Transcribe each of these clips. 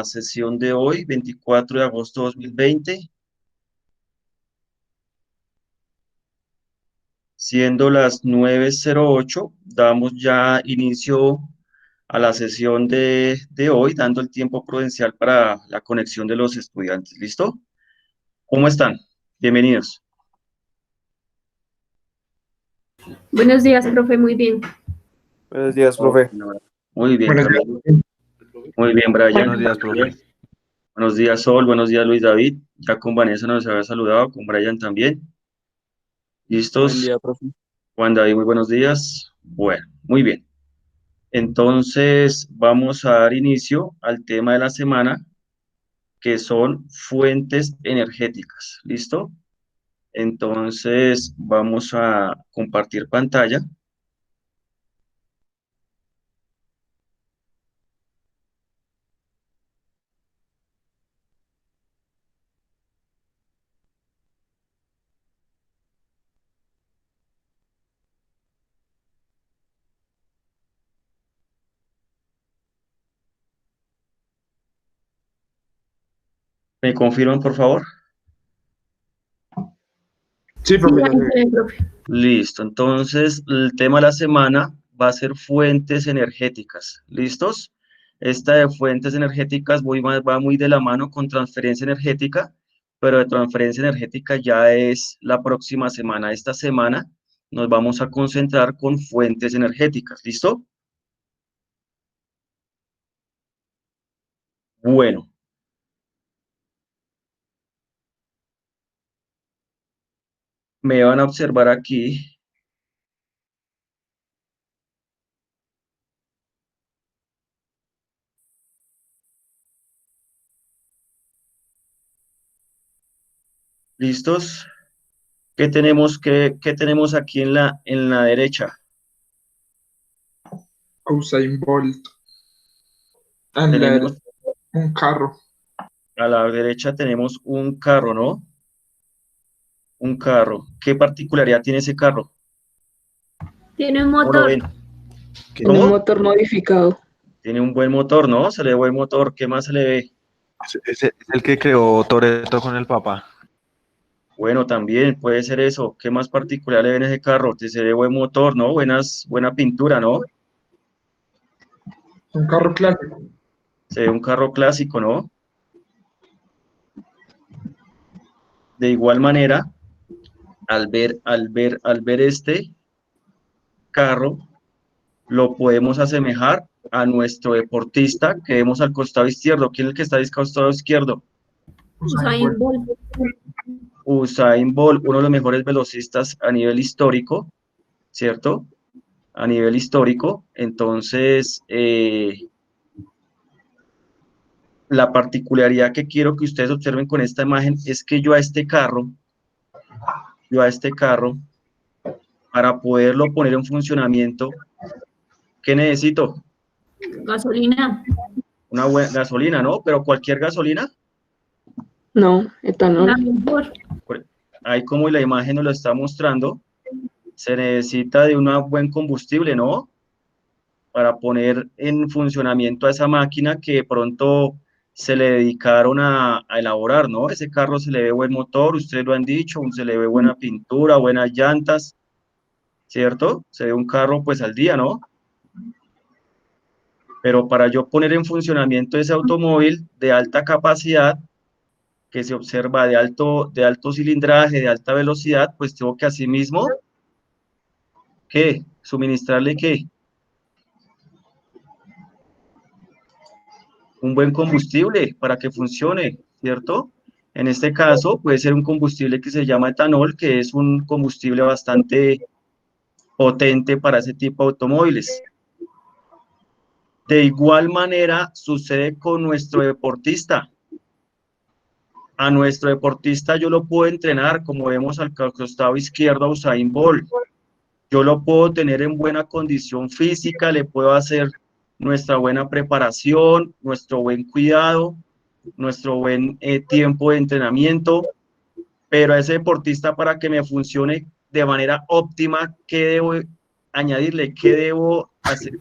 sesión de hoy, 24 de agosto de 2020, siendo las 9:08, damos ya inicio a la sesión de hoy, dando el tiempo prudencial para la conexión de los estudiantes. ¿Listo? ¿Cómo están? Bienvenidos. Buenos días, profe, muy bien. Buenos días, profe. Muy bien, Buenos Camilo. días. Muy bien, Brian. Buenos días, profe. Buenos días, Sol. Buenos días, Luis David. Ya con Vanessa nos había saludado, con Brian también. ¿Listos? Buen día, profe. Juan David, muy buenos días. Bueno, muy bien. Entonces, vamos a dar inicio al tema de la semana, que son fuentes energéticas. ¿Listo? Entonces, vamos a compartir pantalla. ¿Me confirman, por favor? Sí, Sí, profe, ya ahí se ve. se ve, profe. Listo. Entonces, el tema de la semana va a ser fuentes energéticas. ¿Listos? Esta de fuentes energéticas va muy de la mano con transferencia energética, pero de transferencia energética ya es la próxima semana. Esta semana nos vamos a concentrar con fuentes energéticas. ¿Listo? Bueno. Me van a observar aquí. ¿Listos? ¿Qué tenemos aquí en la derecha? Usain Bolt. Tenemos, Un carro. a la derecha tenemos un carro, ¿no? Un carro. ¿Qué particularidad tiene ese carro? Tiene un ¿Cómo lo motor. ven? Tiene un ¿Cómo? motor modificado. Tiene un buen motor, ¿no? Se le ve buen motor. ¿Qué más se le ve? Es el que creó Toretto con el papá. Bueno, también puede ser eso. ¿Qué más particular le ven a ese carro? Se ve buen motor, ¿no? Buena pintura, ¿no? Un carro clásico. Se ve un carro clásico, ¿no? De igual manera, al ver este carro, lo podemos asemejar a nuestro deportista que vemos al costado izquierdo. ¿Quién es el que está al costado izquierdo? Usain Usain Bolt. Bolt. Usain Bolt, uno de los mejores velocistas a nivel histórico, ¿cierto? A nivel histórico. Entonces, la particularidad que quiero que ustedes observen con esta imagen es que yo a este carro, para poderlo poner en funcionamiento, ¿qué necesito? Gasolina. Una buena gasolina, ¿no? Pero cualquier gasolina. No, La etanol. mejor. Ahí como la imagen nos lo está mostrando, se necesita de un buen combustible, ¿no? Para poner en funcionamiento a esa máquina que de pronto se le dedicaron a elaborar, ¿no? Ese carro se le ve buen motor, ustedes lo han dicho, se le ve buena pintura, buenas llantas, ¿cierto? Se ve un carro pues al día, ¿no? Pero para yo poner en funcionamiento ese automóvil de alta capacidad, que se observa de alto cilindraje, de alta velocidad, pues tengo que asimismo, ¿qué? Suministrarle, ¿qué? Un buen combustible para que funcione, ¿cierto? En este caso puede ser un combustible que se llama etanol, que es un combustible bastante potente para ese tipo de automóviles. De igual manera sucede con nuestro deportista. A nuestro deportista yo lo puedo entrenar, como vemos al costado izquierdo a Usain Bolt. Yo lo puedo tener en buena condición física, le puedo hacer nuestra buena preparación, nuestro buen cuidado, nuestro buen tiempo de entrenamiento, pero a ese deportista para que me funcione de manera óptima, ¿qué debo añadirle? ¿Qué debo hacer?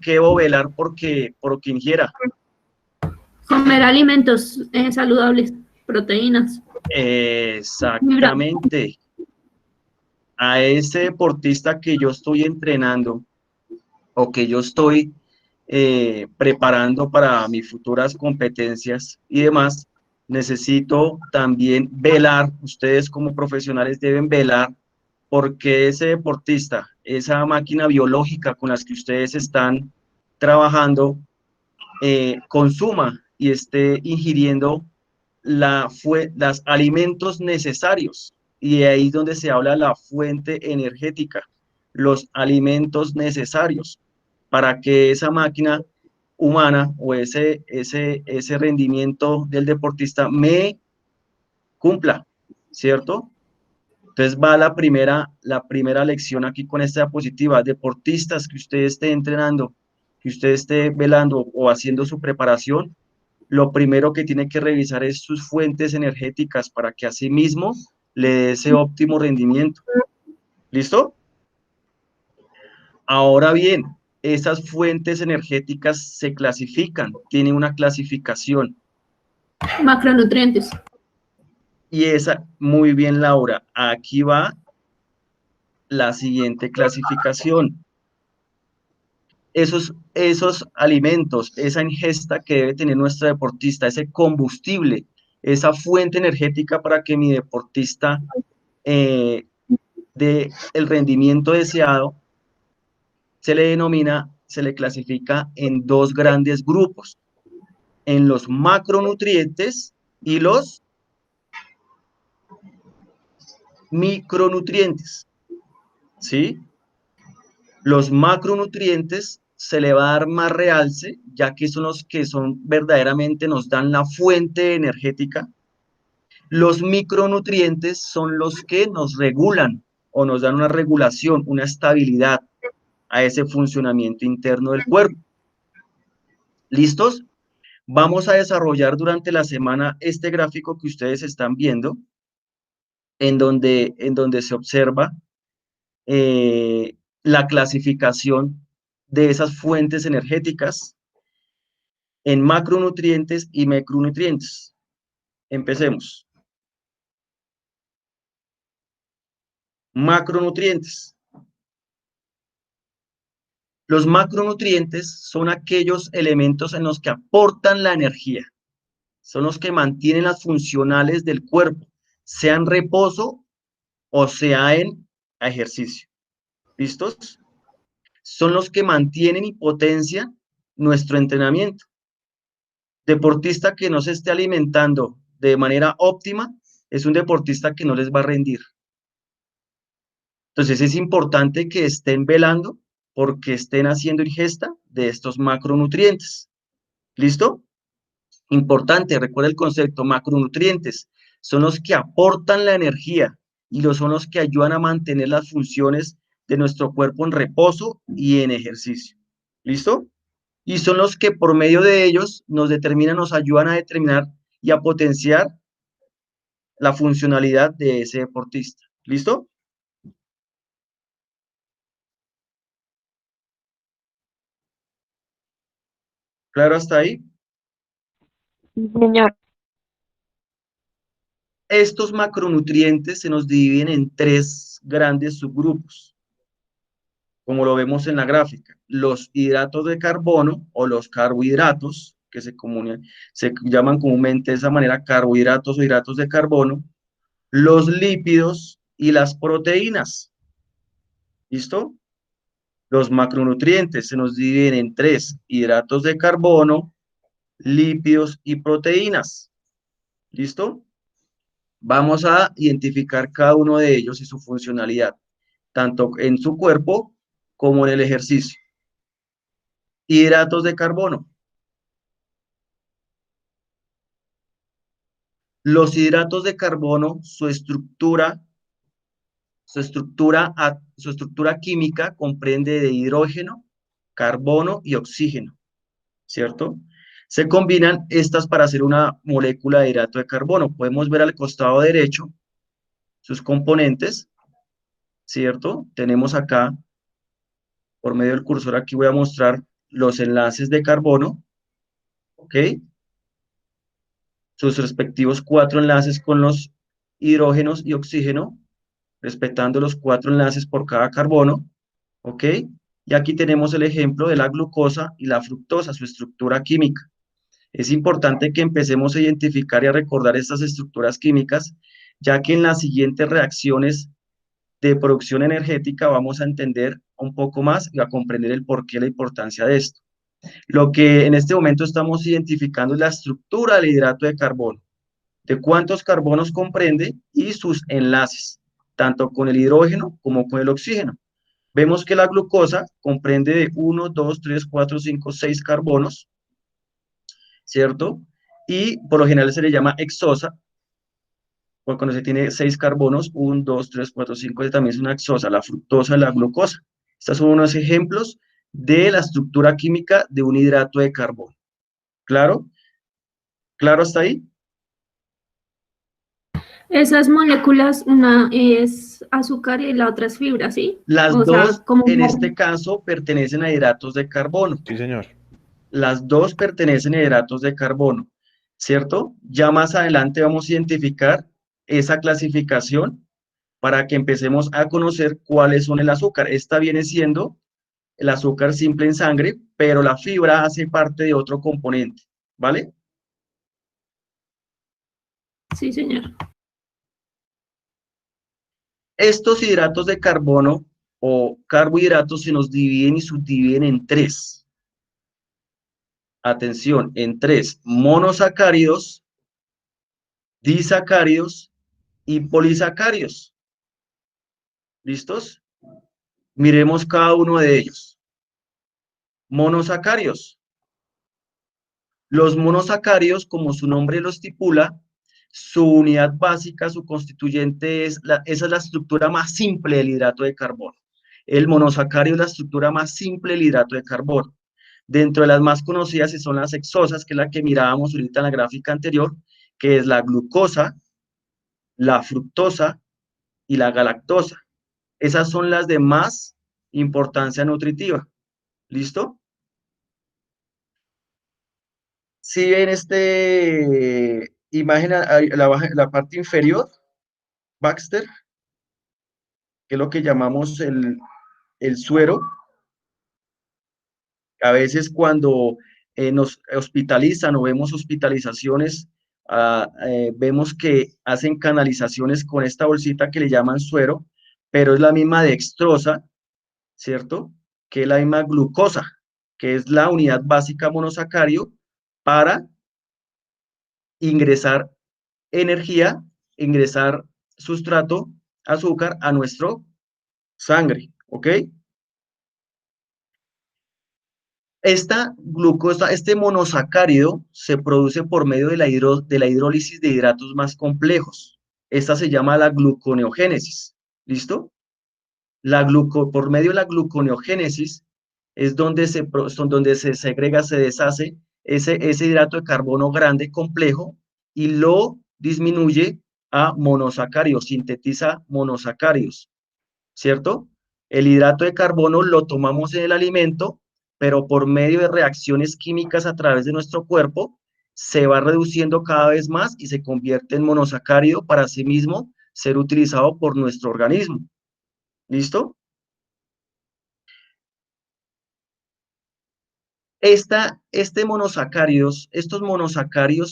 ¿Qué debo velar por que ingiera? Comer alimentos saludables, proteínas. Exactamente. A ese deportista que yo estoy entrenando o que yo estoy preparando para mis futuras competencias y demás, necesito también velar, ustedes como profesionales deben velar porque ese deportista, esa máquina biológica con las que ustedes están trabajando, consuma y esté ingiriendo los alimentos necesarios. Y ahí es donde se habla de la fuente energética, los alimentos necesarios para que esa máquina humana o ese rendimiento del deportista me cumpla, ¿cierto? Entonces va la primera lección aquí con esta diapositiva. Deportistas que usted esté entrenando, que usted esté velando o haciendo su preparación, lo primero que tiene que revisar es sus fuentes energéticas para que así mismo le dé ese óptimo rendimiento. ¿Listo? Ahora bien, esas fuentes energéticas se clasifican, tienen una clasificación. Macronutrientes. Y esa, muy bien, Laura, aquí va la siguiente clasificación. Esos alimentos, esa ingesta que debe tener nuestro deportista, ese combustible, esa fuente energética para que mi deportista dé el rendimiento deseado, se le clasifica en dos grandes grupos, en los macronutrientes y los micronutrientes, ¿sí? Los macronutrientes se le va a dar más realce, ya que son los que verdaderamente nos dan la fuente energética. Los micronutrientes son los que nos regulan o nos dan una regulación, una estabilidad a ese funcionamiento interno del cuerpo. ¿Listos? Vamos a desarrollar durante la semana este gráfico que ustedes están viendo, en donde se observa la clasificación de esas fuentes energéticas en macronutrientes y micronutrientes. Empecemos. Macronutrientes. Los macronutrientes son aquellos elementos en los que aportan la energía, son los que mantienen las funcionales del cuerpo, sea en reposo o sea en ejercicio. ¿Listos? Son los que mantienen y potencian nuestro entrenamiento. Deportista que no se esté alimentando de manera óptima es un deportista que no les va a rendir. Entonces es importante que estén velando porque estén haciendo ingesta de estos macronutrientes. ¿Listo? Importante, recuerda el concepto, macronutrientes son los que aportan la energía y son los que ayudan a mantener las funciones de nuestro cuerpo en reposo y en ejercicio. ¿Listo? Y son los que por medio de ellos nos ayudan a determinar y a potenciar la funcionalidad de ese deportista. ¿Listo? ¿Claro hasta ahí? Señor. Estos macronutrientes se nos dividen en tres grandes subgrupos, como lo vemos en la gráfica. Los hidratos de carbono o los carbohidratos, que se llaman comúnmente de esa manera carbohidratos o hidratos de carbono, los lípidos y las proteínas. ¿Listo? Los macronutrientes se nos dividen en tres: hidratos de carbono, lípidos y proteínas. ¿Listo? Vamos a identificar cada uno de ellos y su funcionalidad, tanto en su cuerpo como en el ejercicio. Hidratos de carbono. Los hidratos de carbono, su estructura química comprende de hidrógeno, carbono y oxígeno, ¿cierto? Se combinan estas para hacer una molécula de hidrato de carbono. Podemos ver al costado derecho sus componentes, ¿cierto? Tenemos acá, por medio del cursor, aquí voy a mostrar los enlaces de carbono, ¿ok? sus respectivos 4 enlaces con los hidrógenos y oxígeno, respetando los 4 enlaces por cada carbono, ¿ok? Y aquí tenemos el ejemplo de la glucosa y la fructosa, su estructura química. Es importante que empecemos a identificar y a recordar estas estructuras químicas, ya que en las siguientes reacciones de producción energética vamos a entender un poco más y a comprender el porqué y la importancia de esto. Lo que en este momento estamos identificando es la estructura del hidrato de carbono, de cuántos carbonos comprende y sus enlaces, tanto con el hidrógeno como con el oxígeno. Vemos que la glucosa comprende de 1, 2, 3, 4, 5, 6 carbonos, ¿cierto? Y por lo general se le llama hexosa, porque cuando se tiene 6 carbonos, 1, 2, 3, 4, 5, también es una hexosa, la fructosa, la glucosa. Estos son unos ejemplos de la estructura química de un hidrato de carbono. ¿Claro? ¿Claro hasta ahí? Esas moléculas, una es azúcar y la otra es fibra, ¿sí? Las O sea, dos, como en este caso, pertenecen a hidratos de carbono. Sí, señor. Las dos pertenecen a hidratos de carbono, ¿cierto? Ya más adelante vamos a identificar esa clasificación para que empecemos a conocer cuáles son el azúcar. Esta viene siendo el azúcar simple en sangre, pero la fibra hace parte de otro componente, ¿vale? Sí, señor. Estos hidratos de carbono o carbohidratos se nos dividen y subdividen en 3. Atención, en 3: monosacáridos, disacáridos y polisacáridos. ¿Listos? Miremos cada uno de ellos. Monosacáridos. Los monosacáridos, como su nombre lo estipula, su unidad básica, su constituyente esa es la estructura más simple del hidrato de carbono. El monosacárido es la estructura más simple del hidrato de carbono. Dentro de las más conocidas son las hexosas, que es la que mirábamos ahorita en la gráfica anterior, que es la glucosa, la fructosa y la galactosa. Esas son las de más importancia nutritiva. ¿Listo? Si ven imagen, la parte inferior, Baxter, que es lo que llamamos el suero. A veces cuando nos hospitalizan o vemos hospitalizaciones, vemos que hacen canalizaciones con esta bolsita que le llaman suero, pero es la misma dextrosa, ¿cierto? Que es la misma glucosa, que es la unidad básica monosacárido para ingresar energía, ingresar sustrato, azúcar a nuestro sangre, ¿ok? Esta glucosa, este monosacárido se produce por medio de la hidrólisis de hidratos más complejos. Esta se llama la gluconeogénesis, ¿listo? Por medio de la gluconeogénesis es donde se segrega, se deshace ese hidrato de carbono grande, complejo, y lo disminuye a monosacáridos, sintetiza monosacáridos, ¿cierto? El hidrato de carbono lo tomamos en el alimento, pero por medio de reacciones químicas a través de nuestro cuerpo, se va reduciendo cada vez más y se convierte en monosacárido para sí mismo ser utilizado por nuestro organismo. ¿Listo? Estos monosacáridos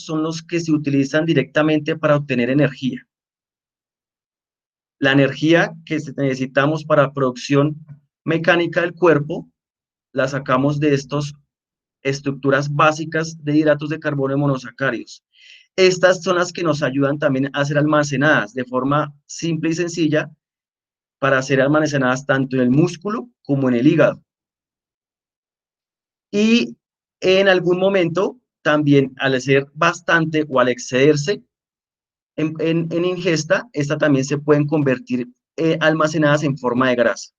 son los que se utilizan directamente para obtener energía. La energía que necesitamos para producción mecánica del cuerpo, la sacamos de estas estructuras básicas de hidratos de carbono y monosacáridos. Estas son las que nos ayudan también a ser almacenadas de forma simple y sencilla para ser almacenadas tanto en el músculo como en el hígado. Y en algún momento también al ser bastante o al excederse en ingesta, estas también se pueden convertir almacenadas en forma de grasa.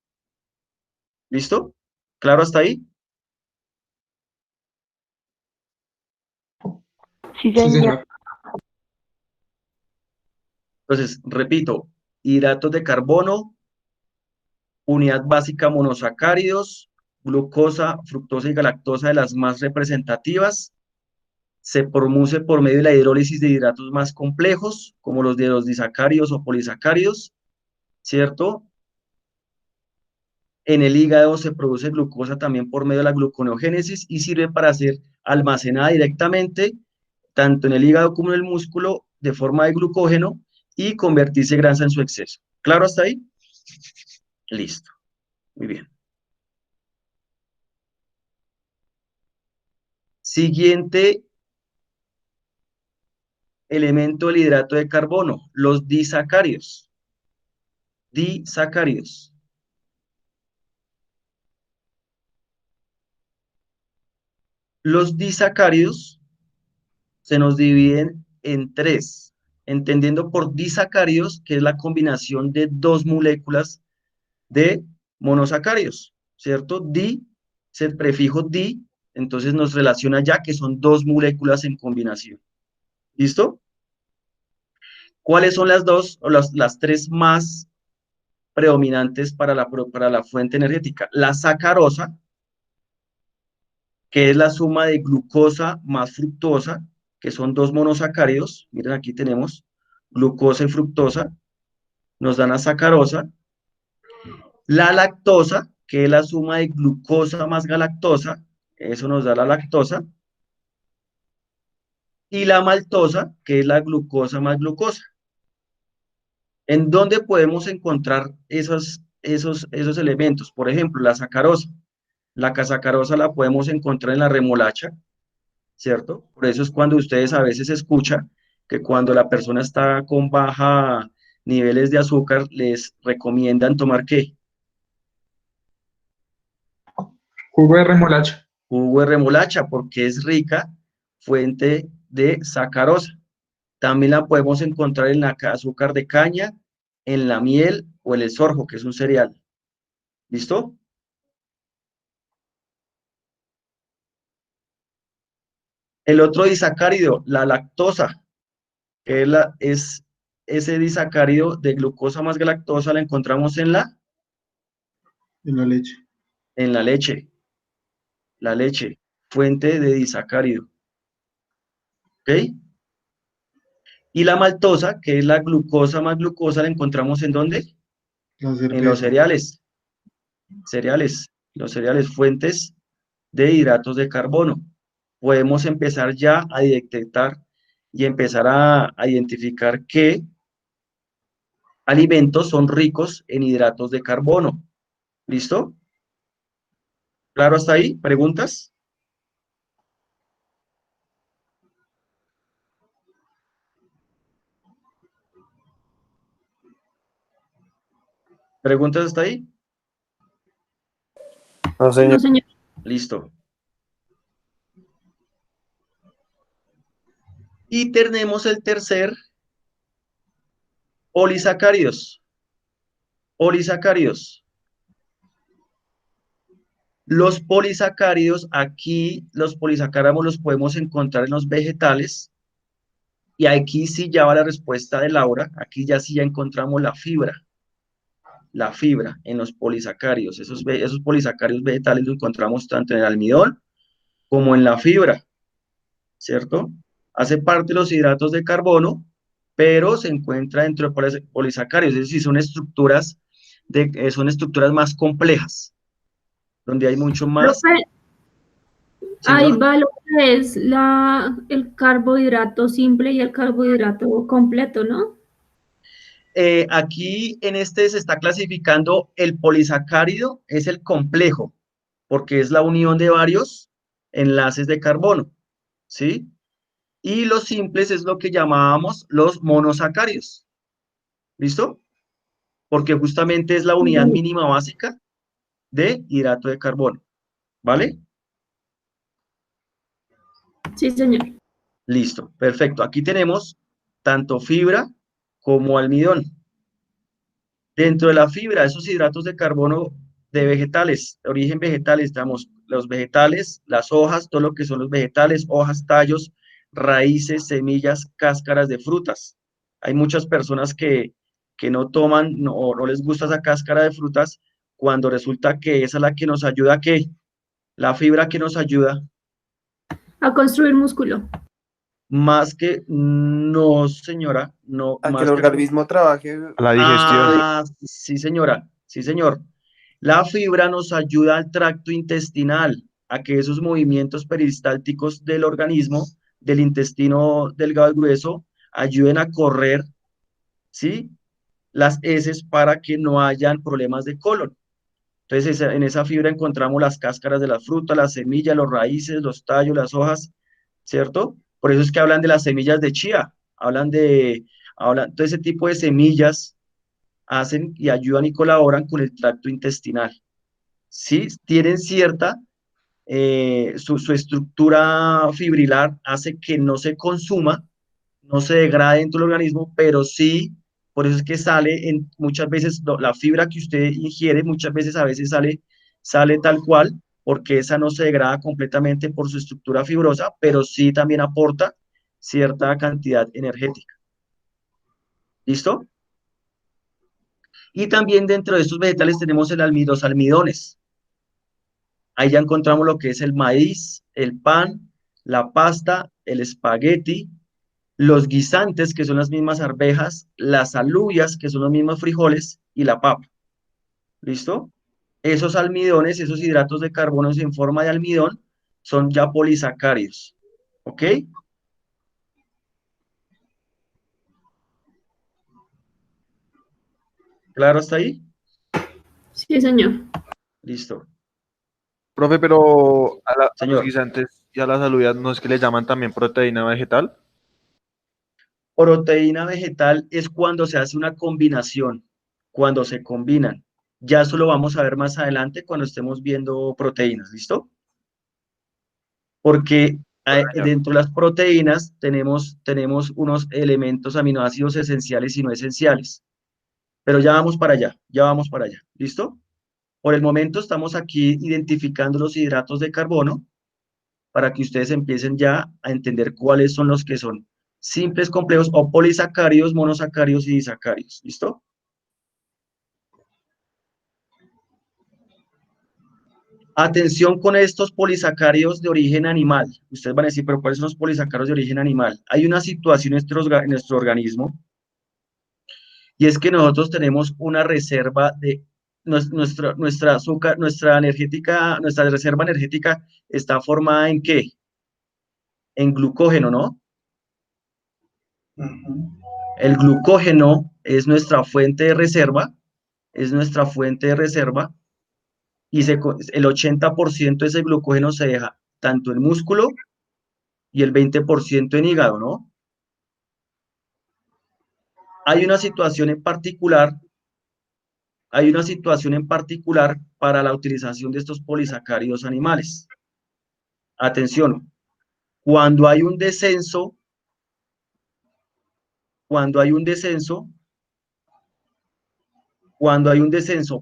¿Listo? ¿Claro hasta ahí? Sí, Sí, señor. señor. Entonces, repito, hidratos de carbono, unidad básica monosacáridos, glucosa, fructosa y galactosa de las más representativas. se produce por medio de la hidrólisis de hidratos más complejos, como los de los disacáridos o polisacáridos, ¿cierto? En el hígado se produce glucosa también por medio de la gluconeogénesis y sirve para ser almacenada directamente, tanto en el hígado como en el músculo, de forma de glucógeno y convertirse en grasa en su exceso. ¿Claro hasta ahí? Listo. Muy bien. Siguiente elemento del hidrato de carbono, los disacáridos. Disacáridos. Los disacáridos se nos dividen en tres, entendiendo por disacáridos que es la combinación de dos moléculas de monosacáridos, ¿cierto? Di, es el prefijo di, entonces nos relaciona ya que son dos moléculas en combinación. ¿Listo? ¿Cuáles son las dos o las tres más predominantes para la fuente energética? La sacarosa, que es la suma de glucosa más fructosa, que son dos monosacáridos. Miren, aquí tenemos glucosa y fructosa, nos dan la sacarosa. La lactosa, que es la suma de glucosa más galactosa, eso nos da la lactosa. Y la maltosa, que es la glucosa más glucosa. ¿En dónde podemos encontrar esos elementos? Por ejemplo, la sacarosa. La sacarosa la podemos encontrar en la remolacha, ¿cierto? Por eso es cuando ustedes a veces escuchan que cuando la persona está con baja niveles de azúcar, les recomiendan tomar ¿qué? Jugo de remolacha. Jugo de remolacha, porque es rica fuente de sacarosa. También la podemos encontrar en la azúcar de caña, en la miel o en el sorgo, que es un cereal. ¿Listo? El otro disacárido, la lactosa, que es ese disacárido de glucosa más galactosa, la encontramos en la leche. En la leche. La leche, fuente de disacárido. ¿Ok? Y la maltosa, que es la glucosa más glucosa, la encontramos ¿en dónde? En los cereales. Los cereales, fuentes de hidratos de carbono. Podemos empezar ya a detectar y empezar a identificar qué alimentos son ricos en hidratos de carbono. ¿Listo? ¿Claro hasta ahí? ¿Preguntas? ¿Preguntas hasta ahí? No, No, señor. señor. Listo. Y tenemos el tercer, polisacáridos. Polisacáridos. Los polisacáridos, aquí los polisacáridos los podemos encontrar en los vegetales. Y aquí sí ya va la respuesta de Laura. Aquí ya sí ya encontramos la fibra. La fibra en los polisacáridos. Esos polisacáridos vegetales los encontramos tanto en el almidón como en la fibra, ¿cierto? Hace parte de los hidratos de carbono, pero se encuentra dentro de polisacáridos, es decir, son estructuras más complejas, donde hay mucho más. Profe, ¿Sí, ahí Laura? va lo que es el carbohidrato simple y el carbohidrato completo, ¿no? Aquí en este se está clasificando el polisacárido, es el complejo, porque es la unión de varios enlaces de carbono, ¿sí? Y los simples es lo que llamábamos los monosacáridos, ¿listo? Porque justamente es la unidad mínima básica de hidrato de carbono, ¿vale? Sí, señor. Listo, perfecto. Aquí tenemos tanto fibra como almidón. Dentro de la fibra, esos hidratos de carbono de vegetales, de origen vegetal, estamos los vegetales, las hojas, todo lo que son los vegetales, hojas, tallos, raíces, semillas, cáscaras de frutas. Hay muchas personas que no toman o no les gusta esa cáscara de frutas cuando resulta que esa es la que nos ayuda, ¿qué? La fibra que nos ayuda A construir músculo. Más que, no, señora, no, A que más el que organismo trabaje. A la digestión. sí, señora, sí, señor. La fibra nos ayuda al tracto intestinal, a que esos movimientos peristálticos del organismo, del intestino delgado y grueso, ayuden a correr, ¿sí? Las heces para que no hayan problemas de colon. Entonces, en esa fibra encontramos las cáscaras de las frutas, las semillas, los raíces, los tallos, las hojas, ¿cierto? Por eso es que hablan de las semillas de chía, todo ese tipo de semillas hacen y ayudan y colaboran con el tracto intestinal. Sí, tienen cierta, su estructura fibrilar hace que no se consuma, no se degrade dentro del organismo, pero sí, por eso es que sale muchas veces la fibra que usted ingiere, muchas veces a veces sale tal cual, porque esa no se degrada completamente por su estructura fibrosa, pero sí también aporta cierta cantidad energética. ¿Listo? Y también dentro de estos vegetales tenemos los almidones. Ahí ya encontramos lo que es el maíz, el pan, la pasta, el espagueti, los guisantes, que son las mismas arvejas, las alubias, que son los mismos frijoles, y la papa. ¿Listo? Esos almidones, esos hidratos de carbono en forma de almidón, son ya polisacáridos. ¿Ok? ¿Claro hasta ahí? Sí, señor. Listo. Profe, pero a los Señor, guisantes y a las alubias, ¿no es que le llaman también proteína vegetal? proteína vegetal es cuando se hace una combinación, cuando se combinan. Ya eso lo vamos a ver más adelante cuando estemos viendo proteínas, ¿listo? Porque dentro de las proteínas tenemos unos elementos aminoácidos esenciales y no esenciales. Pero ya vamos para allá, ya vamos para allá, ¿listo? Por el momento estamos aquí identificando los hidratos de carbono para que ustedes empiecen ya a entender cuáles son los que son simples, complejos o polisacáridos, monosacáridos y disacáridos, ¿listo? Atención con estos polisacáridos de origen animal. Ustedes van a decir, pero ¿cuáles son los polisacáridos de origen animal? Hay una situación en nuestro organismo y es que nosotros tenemos una reserva de nuestra azúcar, nuestra reserva energética está formada ¿en qué? En glucógeno, ¿no? El glucógeno es nuestra fuente de reserva, y el 80% de ese glucógeno se deja tanto en músculo y el 20% en hígado, ¿no? Hay una situación en particular para la utilización de estos polisacáridos animales. Atención, cuando hay un descenso, cuando hay un descenso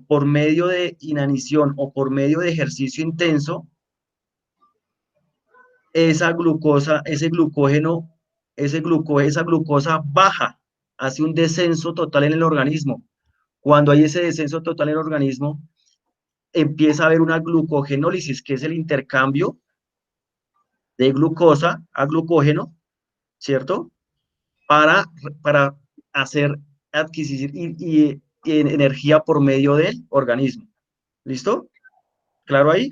por medio de inanición o por medio de ejercicio intenso, esa glucosa, esa glucosa baja, hace un descenso total en el organismo. Cuando hay ese descenso total en el organismo, empieza a haber una glucogenólisis, que es el intercambio de glucosa a glucógeno, ¿cierto? Para hacer adquisición y energía por medio del organismo. ¿Listo? ¿Claro ahí?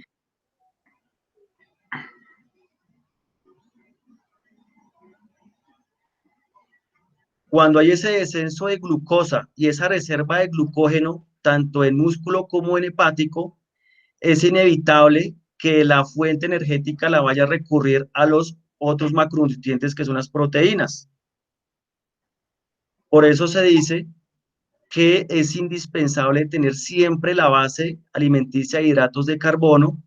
Cuando hay ese descenso de glucosa y esa reserva de glucógeno, tanto en músculo como en hepático, es inevitable que la fuente energética la vaya a recurrir a los otros macronutrientes que son las proteínas. Por eso se dice que es indispensable tener siempre la base alimenticia de hidratos de carbono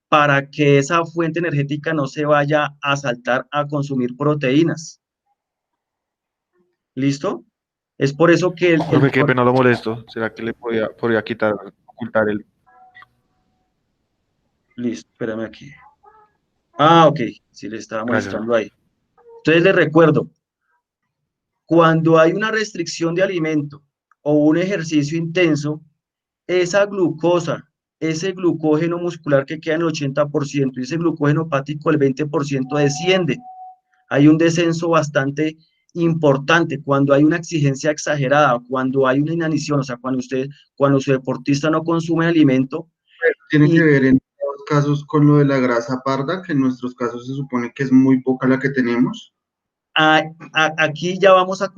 para que esa fuente energética no se vaya a saltar a consumir proteínas. ¿Listo? Es por eso que Profe, qué pena lo molesto. ¿Será que le podría ocultar el... Listo, espérame aquí. Ah, ok, sí le estaba Gracias. mostrando ahí. Entonces les recuerdo, cuando hay una restricción de alimento o un ejercicio intenso, esa glucosa, ese glucógeno muscular que queda en el 80% y ese glucógeno hepático el 20% desciende hay un descenso bastante importante, cuando hay una exigencia exagerada, cuando hay una inanición, o sea, cuando su deportista no consume alimento. Tiene Y que ver en todos casos con lo de la grasa parda, que en nuestros casos se supone que es muy poca la que tenemos. aquí ya vamos a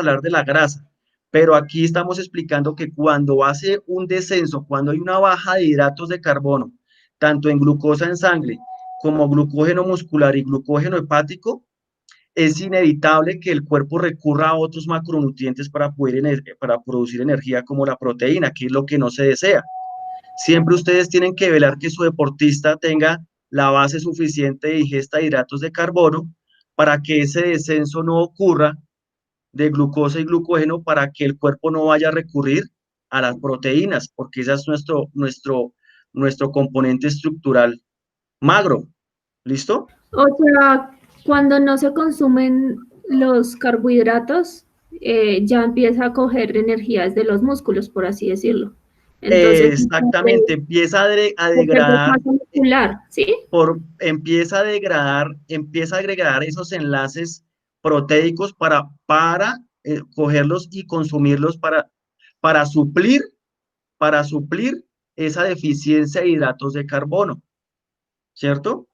hablar de la grasa, pero aquí estamos explicando que cuando hace un descenso, cuando hay una baja de hidratos de carbono, tanto en glucosa en sangre como glucógeno muscular y glucógeno hepático, es inevitable que el cuerpo recurra a otros macronutrientes para producir energía, como la proteína, que es lo que no se desea. Siempre ustedes tienen que velar que su deportista tenga la base suficiente de ingesta de hidratos de carbono para que ese descenso no ocurra de glucosa y glucógeno, para que el cuerpo no vaya a recurrir a las proteínas, porque ese es nuestro componente estructural magro. ¿Listo? O sea, cuando no se consumen los carbohidratos, ya empieza a coger energías de los músculos, por así decirlo. Entonces, Exactamente, empieza a se pierde degradar, masa muscular, ¿sí? empieza a agregar esos enlaces proteicos para cogerlos y consumirlos para suplir esa deficiencia de hidratos de carbono, ¿cierto?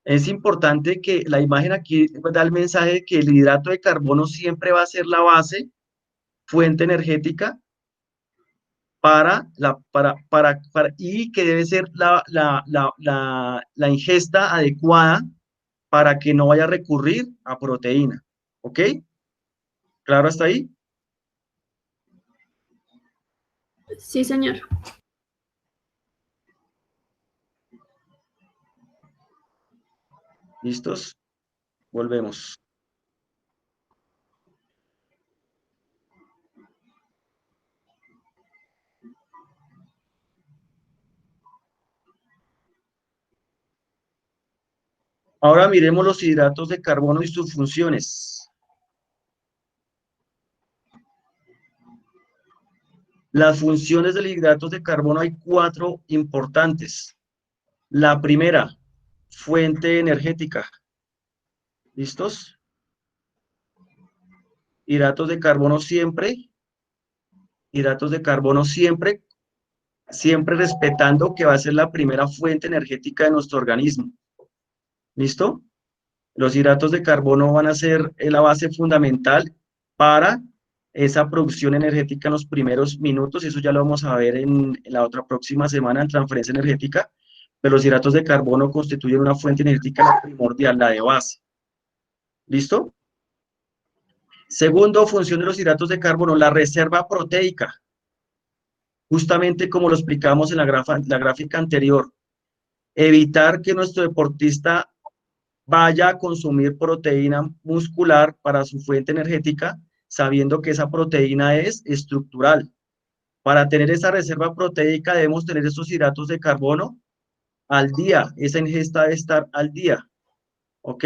Es importante que la imagen aquí da el mensaje de que el hidrato de carbono siempre va a ser la base, fuente energética y que debe ser la ingesta adecuada para que no vaya a recurrir a proteína. ¿Ok? ¿Claro hasta ahí? Sí, señor. ¿Listos? Volvemos. Ahora miremos los hidratos de carbono y sus funciones. Las funciones de los hidratos de carbono hay 4 importantes. La primera, fuente energética. ¿Listos? Hidratos de carbono siempre respetando que va a ser la primera fuente energética de nuestro organismo. ¿Listo? Los hidratos de carbono van a ser la base fundamental para esa producción energética en los primeros minutos, y eso ya lo vamos a ver en la otra próxima semana en transferencia energética, pero los hidratos de carbono constituyen una fuente energética primordial, la de base. ¿Listo? Segundo, función de los hidratos de carbono, la reserva proteica. Justamente como lo explicamos en la gráfica anterior, evitar que nuestro deportista vaya a consumir proteína muscular para su fuente energética, sabiendo que esa proteína es estructural. Para tener esa reserva proteica debemos tener esos hidratos de carbono al día, esa ingesta debe estar al día. ¿Ok?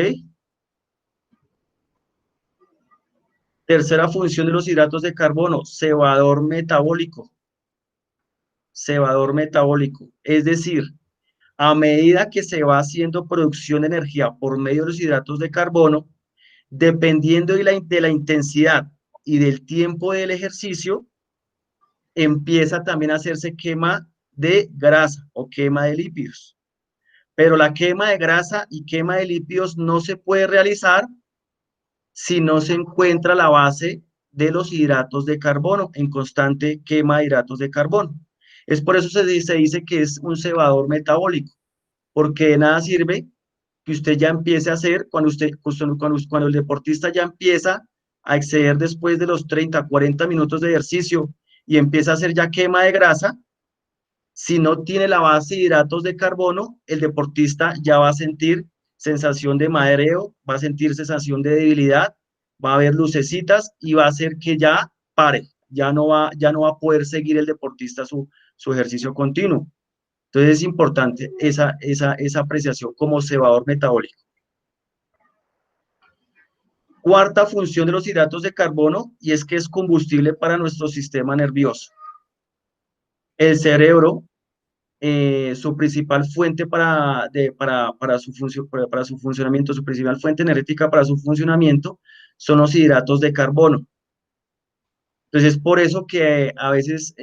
Tercera función de los hidratos de carbono, cebador metabólico. Cebador metabólico, es decir, a medida que se va haciendo producción de energía por medio de los hidratos de carbono, dependiendo de la intensidad y del tiempo del ejercicio, empieza también a hacerse quema de grasa o quema de lípidos. Pero la quema de grasa y quema de lípidos no se puede realizar si no se encuentra la base de los hidratos de carbono en constante quema de hidratos de carbono. Es por eso se dice que es un cebador metabólico, porque de nada sirve que usted ya empiece a hacer, cuando el deportista ya empieza a exceder después de los 30, 40 minutos de ejercicio y empieza a hacer ya quema de grasa, si no tiene la base de hidratos de carbono, el deportista ya va a sentir sensación de mareo, va a sentir sensación de debilidad, va a haber lucecitas y va a hacer que ya pare, ya no va a poder seguir el deportista su ejercicio continuo. Entonces es importante esa apreciación como cebador metabólico. Cuarta función de los hidratos de carbono, y es que es combustible para nuestro sistema nervioso. El cerebro su principal fuente para su para su funcionamiento, su principal fuente energética para su funcionamiento son los hidratos de carbono. Entonces, es por eso que a veces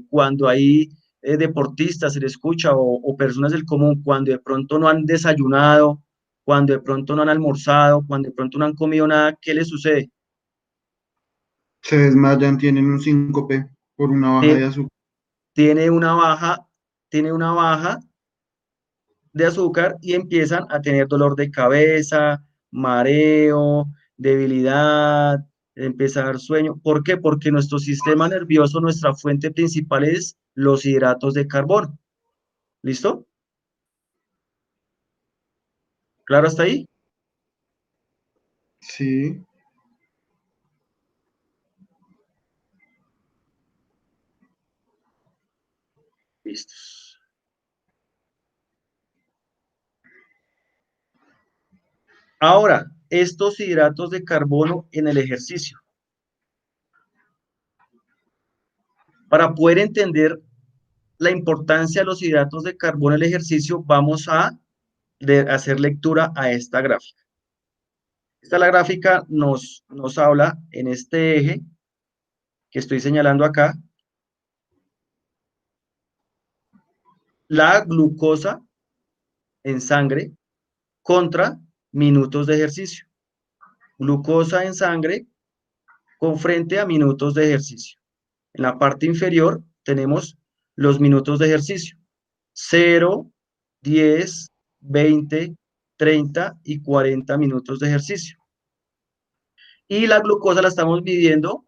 cuando hay deportistas, se le escucha, o personas del común, cuando de pronto no han desayunado, cuando de pronto no han almorzado, cuando de pronto no han comido nada, ¿qué les sucede? Se desmayan, tienen un síncope por una baja de Tie- azúcar. Tiene una baja, tiene una baja de azúcar y empiezan a tener dolor de cabeza, mareo, debilidad, empieza a dar sueño. ¿Por qué? Porque nuestro sistema nervioso, nuestra fuente principal es los hidratos de carbono. ¿Listo? ¿Claro hasta ahí? Sí, Listos. Ahora, estos hidratos de carbono en el ejercicio. Para poder entender la importancia de los hidratos de carbono en el ejercicio, vamos a hacer lectura a esta gráfica. La gráfica nos habla en este eje que estoy señalando acá, la glucosa en sangre contra minutos de ejercicio. Glucosa en sangre con frente a minutos de ejercicio. En la parte inferior tenemos los minutos de ejercicio. 0, 10, 20, 30 y 40 minutos de ejercicio. Y la glucosa la estamos midiendo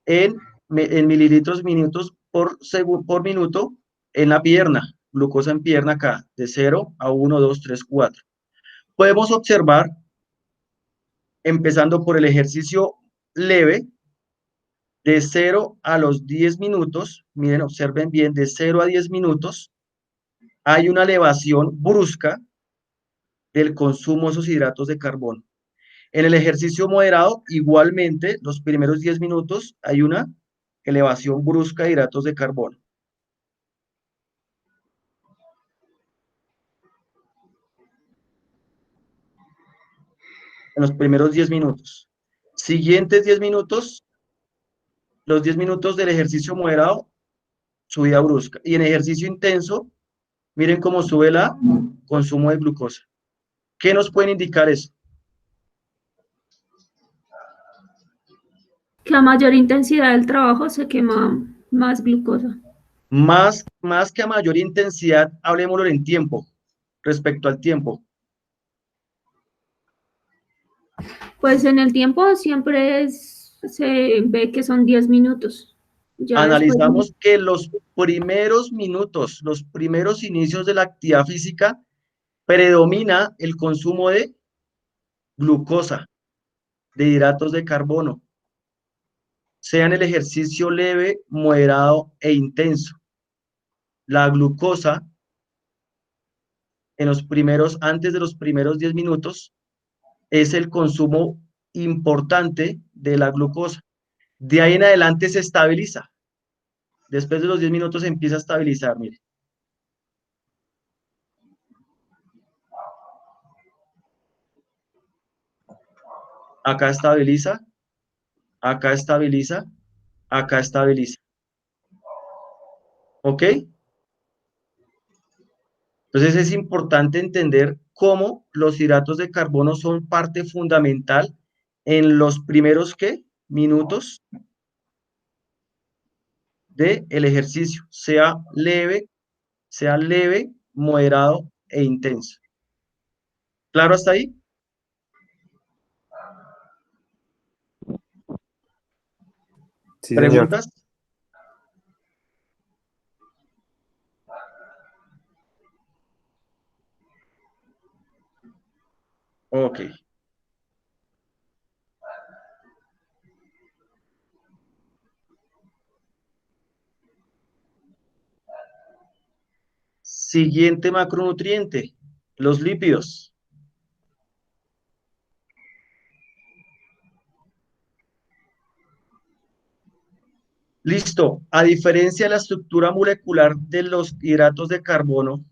en mililitros minutos por minuto en la pierna. Glucosa en pierna acá, de 0 a 1, 2, 3, 4. Podemos observar, empezando por el ejercicio leve, de 0 a los 10 minutos, miren, observen bien, de 0 a 10 minutos, hay una elevación brusca del consumo de esos hidratos de carbono. En el ejercicio moderado, igualmente, los primeros 10 minutos hay una elevación brusca de hidratos de carbono. En los primeros 10 minutos. Siguientes 10 minutos, los 10 minutos del ejercicio moderado, subida brusca. Y en ejercicio intenso, miren cómo sube el consumo de glucosa. ¿Qué nos pueden indicar eso? Que a mayor intensidad del trabajo se quema más glucosa. Más que a mayor intensidad, hablemoslo en tiempo, respecto al tiempo. Pues en el tiempo siempre se ve que son 10 minutos. Ya después, Analizamos que los primeros minutos, los primeros inicios de la actividad física, predomina el consumo de glucosa, de hidratos de carbono, sea en el ejercicio leve, moderado e intenso. La glucosa en los primeros, antes de los primeros 10 minutos, es el consumo importante de la glucosa. De ahí en adelante se estabiliza. Después de los 10 minutos se empieza a estabilizar, mire. Acá estabiliza, acá estabiliza, acá estabiliza. ¿Ok? Entonces es importante entender cómo los hidratos de carbono son parte fundamental en los primeros, ¿qué? Minutos del ejercicio, sea leve, moderado e intenso. ¿Claro hasta ahí? Sí, señor. ¿Preguntas? Ok. Siguiente macronutriente, los lípidos. Listo. A diferencia de la estructura molecular de los hidratos de carbono,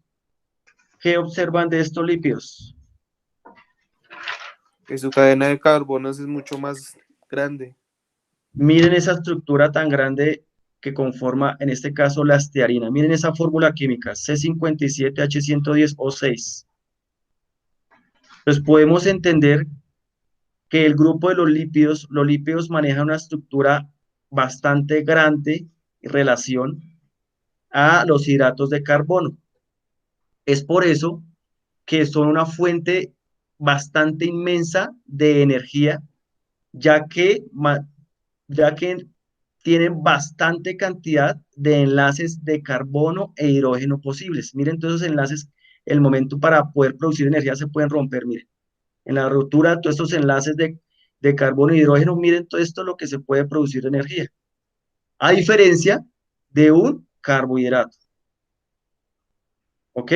¿qué observan de estos lípidos? Que su cadena de carbonos es mucho más grande. Miren esa estructura tan grande que conforma, en este caso, la estearina. Miren esa fórmula química, C57H110O6. Entonces podemos entender que el grupo de los lípidos manejan una estructura bastante grande en relación a los hidratos de carbono. Es por eso que son una fuente bastante inmensa de energía, ya que, ya que tienen bastante cantidad de enlaces de carbono e hidrógeno posibles. Miren todos esos enlaces, el momento para poder producir energía se pueden romper, miren. En la ruptura de todos estos enlaces de carbono e hidrógeno, miren todo esto lo que se puede producir de energía. A diferencia de un carbohidrato. ¿Ok?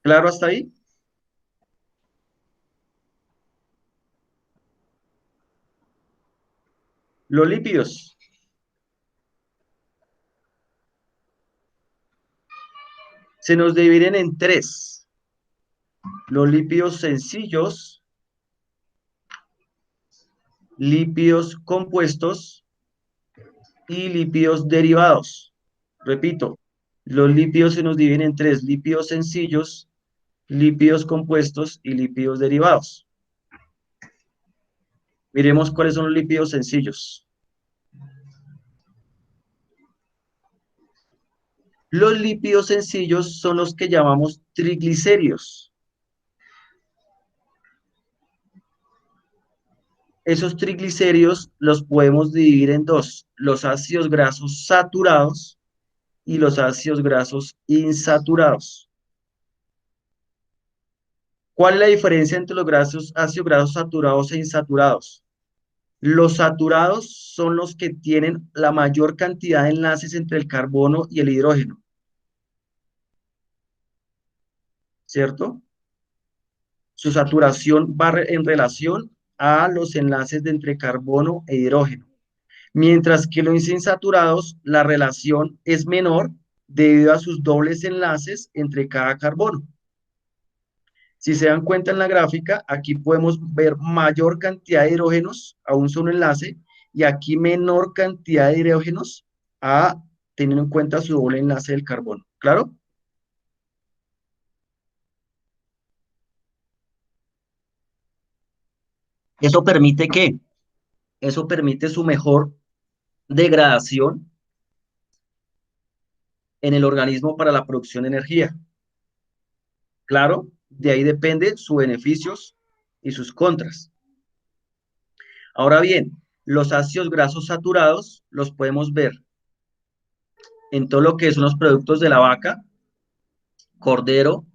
¿Claro hasta ahí? Los lípidos se nos dividen en tres. Los lípidos sencillos, lípidos compuestos y lípidos derivados. Repito, los lípidos se nos dividen en tres: lípidos sencillos, lípidos compuestos y lípidos derivados. Miremos cuáles son los lípidos sencillos. Los lípidos sencillos son los que llamamos triglicéridos. Esos triglicéridos los podemos dividir en dos: los ácidos grasos saturados y los ácidos grasos insaturados. ¿Cuál es la diferencia entre los ácidos grasos saturados e insaturados? Los saturados son los que tienen la mayor cantidad de enlaces entre el carbono y el hidrógeno, ¿cierto? Su saturación va en relación a los enlaces de entre carbono e hidrógeno. Mientras que los insaturados, la relación es menor debido a sus dobles enlaces entre cada carbono. Si se dan cuenta en la gráfica, aquí podemos ver mayor cantidad de hidrógenos a un solo enlace y aquí menor cantidad de hidrógenos a teniendo en cuenta su doble enlace del carbono. ¿Claro? ¿Eso permite qué? Eso permite su mejor degradación en el organismo para la producción de energía. Claro, de ahí depende sus beneficios y sus contras. Ahora bien, los ácidos grasos saturados los podemos ver en todo lo que son los productos de la vaca, cordero,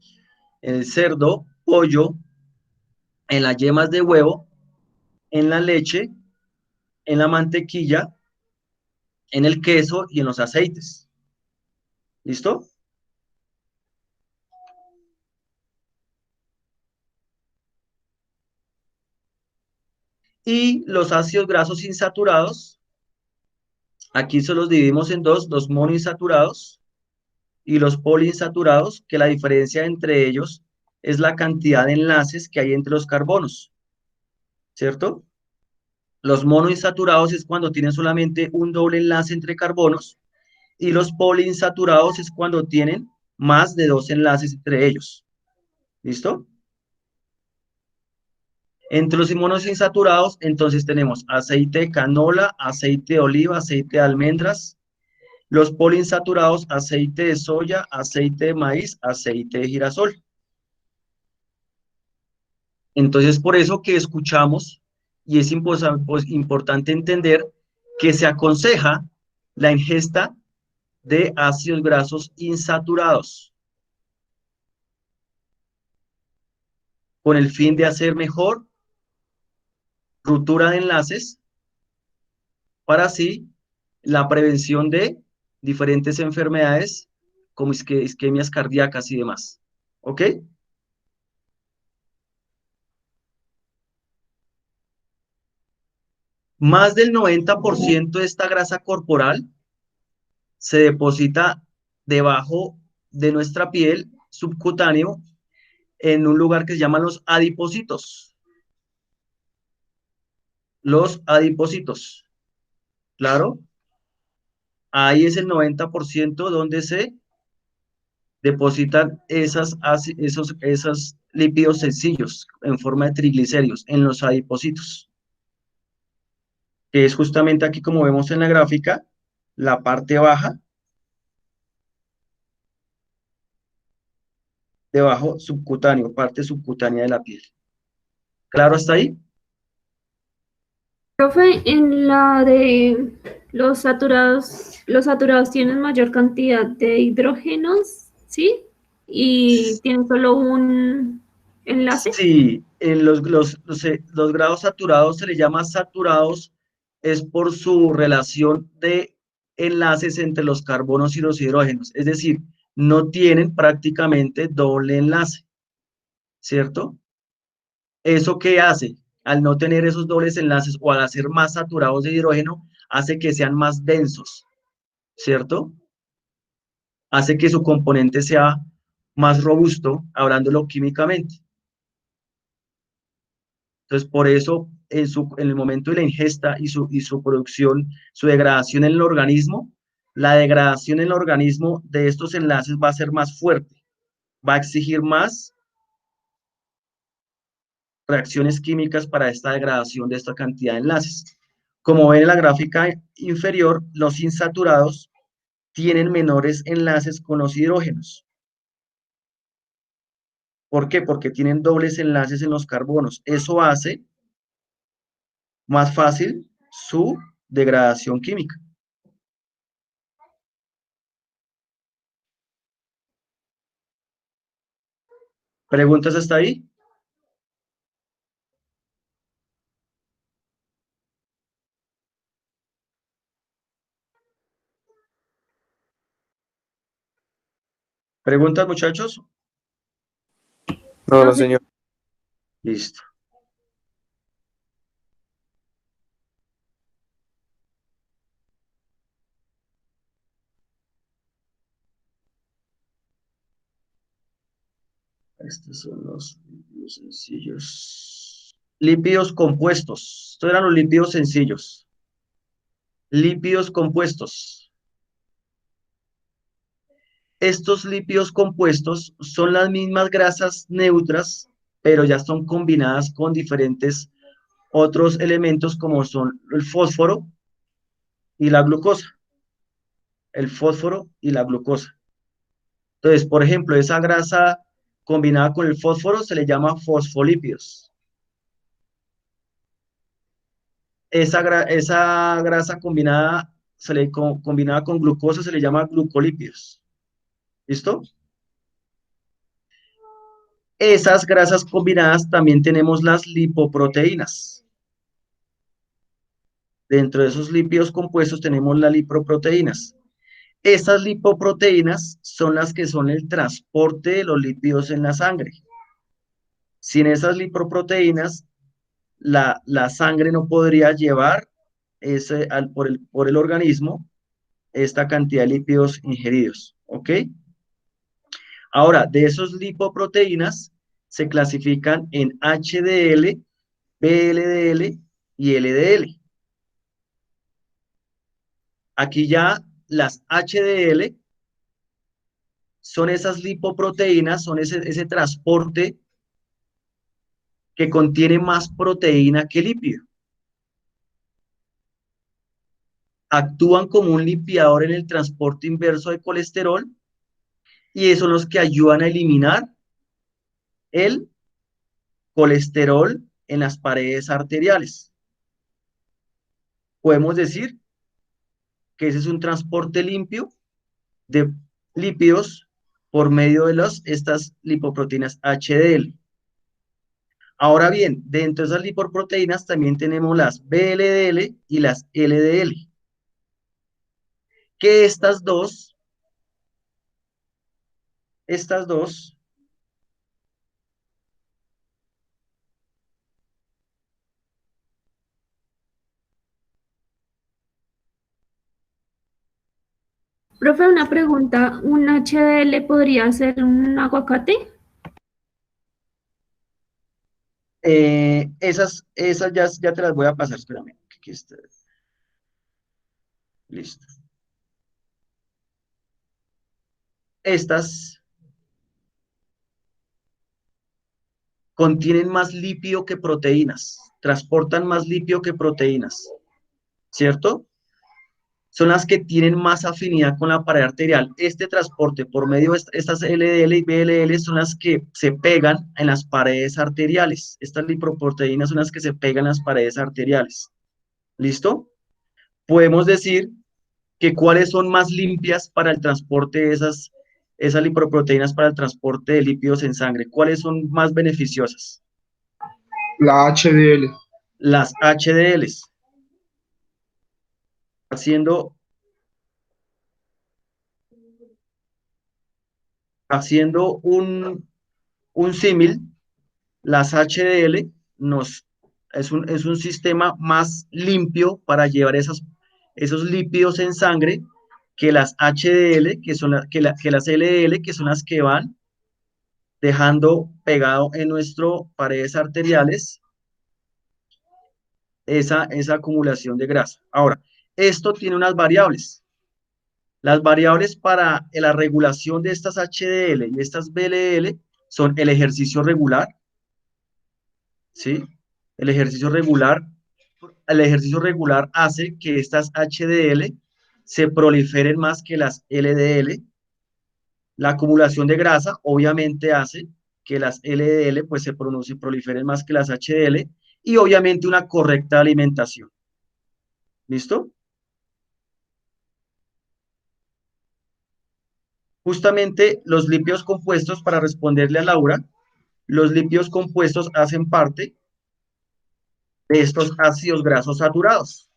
el cerdo, pollo, en las yemas de huevo, en la leche, en la mantequilla, en el queso y en los aceites. ¿Listo? Y los ácidos grasos insaturados, aquí se los dividimos en dos: los monoinsaturados y los poliinsaturados, que la diferencia entre ellos es la cantidad de enlaces que hay entre los carbonos, ¿cierto? Los monoinsaturados es cuando tienen solamente un doble enlace entre carbonos y los poliinsaturados es cuando tienen más de dos enlaces entre ellos. ¿Listo? Entre los monoinsaturados, entonces tenemos aceite de canola, aceite de oliva, aceite de almendras. Los poliinsaturados, aceite de soya, aceite de maíz, aceite de girasol. Entonces, por eso que escuchamos, y es importante entender que se aconseja la ingesta de ácidos grasos insaturados, con el fin de hacer mejor ruptura de enlaces, para así la prevención de diferentes enfermedades como isquemias cardíacas y demás. ¿Ok? Más del 90% de esta grasa corporal se deposita debajo de nuestra piel subcutáneo en un lugar que se llaman los adipocitos. Los adipocitos, claro. Ahí es el 90% donde se depositan esos lípidos sencillos en forma de triglicéridos en los adipocitos, que es justamente aquí como vemos en la gráfica, la parte baja, debajo subcutáneo, parte subcutánea de la piel. ¿Claro hasta ahí? Profe, en la de los saturados tienen mayor cantidad de hidrógenos, ¿sí? Y tienen solo un enlace. Sí, en los grados saturados se le llama saturados, es por su relación de enlaces entre los carbonos y los hidrógenos, es decir, no tienen prácticamente doble enlace, ¿cierto? ¿Eso qué hace? Al no tener esos dobles enlaces o al hacer más saturados de hidrógeno, hace que sean más densos, ¿cierto? Hace que su componente sea más robusto, hablándolo químicamente. Entonces, por eso, en el momento de la ingesta y su producción, su degradación en el organismo, la degradación en el organismo de estos enlaces va a ser más fuerte, va a exigir más reacciones químicas para esta degradación de esta cantidad de enlaces. Como ven en la gráfica inferior, los insaturados tienen menores enlaces con los hidrógenos. ¿Por qué? Porque tienen dobles enlaces en los carbonos. Eso hace más fácil su degradación química. ¿Preguntas hasta ahí? ¿Preguntas, muchachos? No, no, Profe, señor. Listo. Estos son los lípidos sencillos. Lípidos compuestos. Estos eran los lípidos sencillos. Lípidos compuestos. Estos lípidos compuestos son las mismas grasas neutras, pero ya son combinadas con diferentes otros elementos como son el fósforo y la glucosa. El fósforo y la glucosa. Entonces, por ejemplo, esa grasa combinada con el fósforo se le llama fosfolípidos. Esa grasa combinada, combinada con glucosa se le llama glucolípidos. ¿Listo? Esas grasas combinadas también tenemos las lipoproteínas. Dentro de esos lípidos compuestos tenemos las lipoproteínas. Esas lipoproteínas son las que son el transporte de los lípidos en la sangre. Sin esas lipoproteínas, la sangre no podría llevar por el organismo esta cantidad de lípidos ingeridos. ¿Ok? Ahora, de esos lipoproteínas se clasifican en HDL, VLDL y LDL. Aquí ya las HDL son esas lipoproteínas, son ese transporte que contiene más proteína que lípido. Actúan como un limpiador en el transporte inverso de colesterol y son los que ayudan a eliminar el colesterol en las paredes arteriales. Podemos decir que ese es un transporte limpio de lípidos por medio de estas lipoproteínas HDL. Ahora bien, dentro de esas lipoproteínas también tenemos las VLDL y las LDL, que estas dos Profe, una pregunta, ¿un HDL podría ser un aguacate? Esas ya te las voy a pasar, espérame. Aquí está. Listo. Estas contienen más lípido que proteínas, transportan más lípido que proteínas, ¿cierto? Son las que tienen más afinidad con la pared arterial. Este transporte por medio de estas LDL y BLL son las que se pegan en las paredes arteriales. Estas lipoproteínas son las que se pegan en las paredes arteriales. ¿Listo? Podemos decir que cuáles son más limpias para el transporte de esas lipoproteínas para el transporte de lípidos en sangre. ¿Cuáles son más beneficiosas? La HDL. Las HDLs. Haciendo un símil, las HDL es un sistema más limpio para llevar esos lípidos en sangre que las HDL, que las LDL, que son las que van dejando pegado en nuestras paredes arteriales esa acumulación de grasa. Ahora, esto tiene unas variables. Las variables para la regulación de estas HDL y estas BLL son el ejercicio regular, ¿sí? El ejercicio regular hace que estas HDL se proliferen más que las LDL. La acumulación de grasa obviamente hace que las LDL pues se proliferen más que las HDL y obviamente una correcta alimentación. ¿Listo? Justamente los lípidos compuestos, para responderle a Laura, los lípidos compuestos hacen parte de estos ácidos grasos saturados.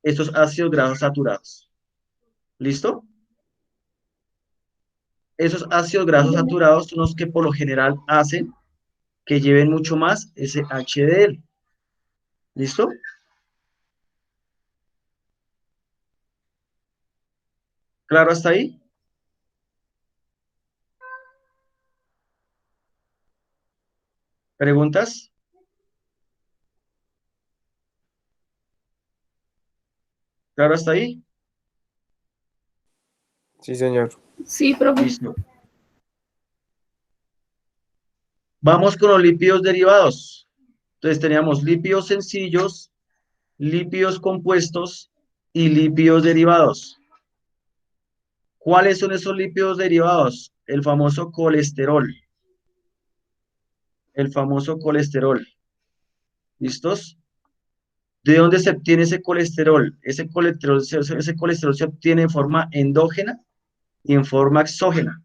Estos ácidos grasos saturados. ¿Listo? Esos ácidos grasos saturados son los que por lo general hacen que lleven mucho más ese HDL. ¿Listo? ¿Claro hasta ahí? ¿Preguntas? ¿Claro hasta ahí? Sí, señor. Sí, profe. Listo. Vamos con los lípidos derivados. Entonces teníamos lípidos sencillos, lípidos compuestos y lípidos derivados. ¿Cuáles son esos lípidos derivados? El famoso colesterol. El famoso colesterol. ¿Listos? ¿De dónde se obtiene ese colesterol? Ese colesterol se obtiene en forma endógena y en forma exógena.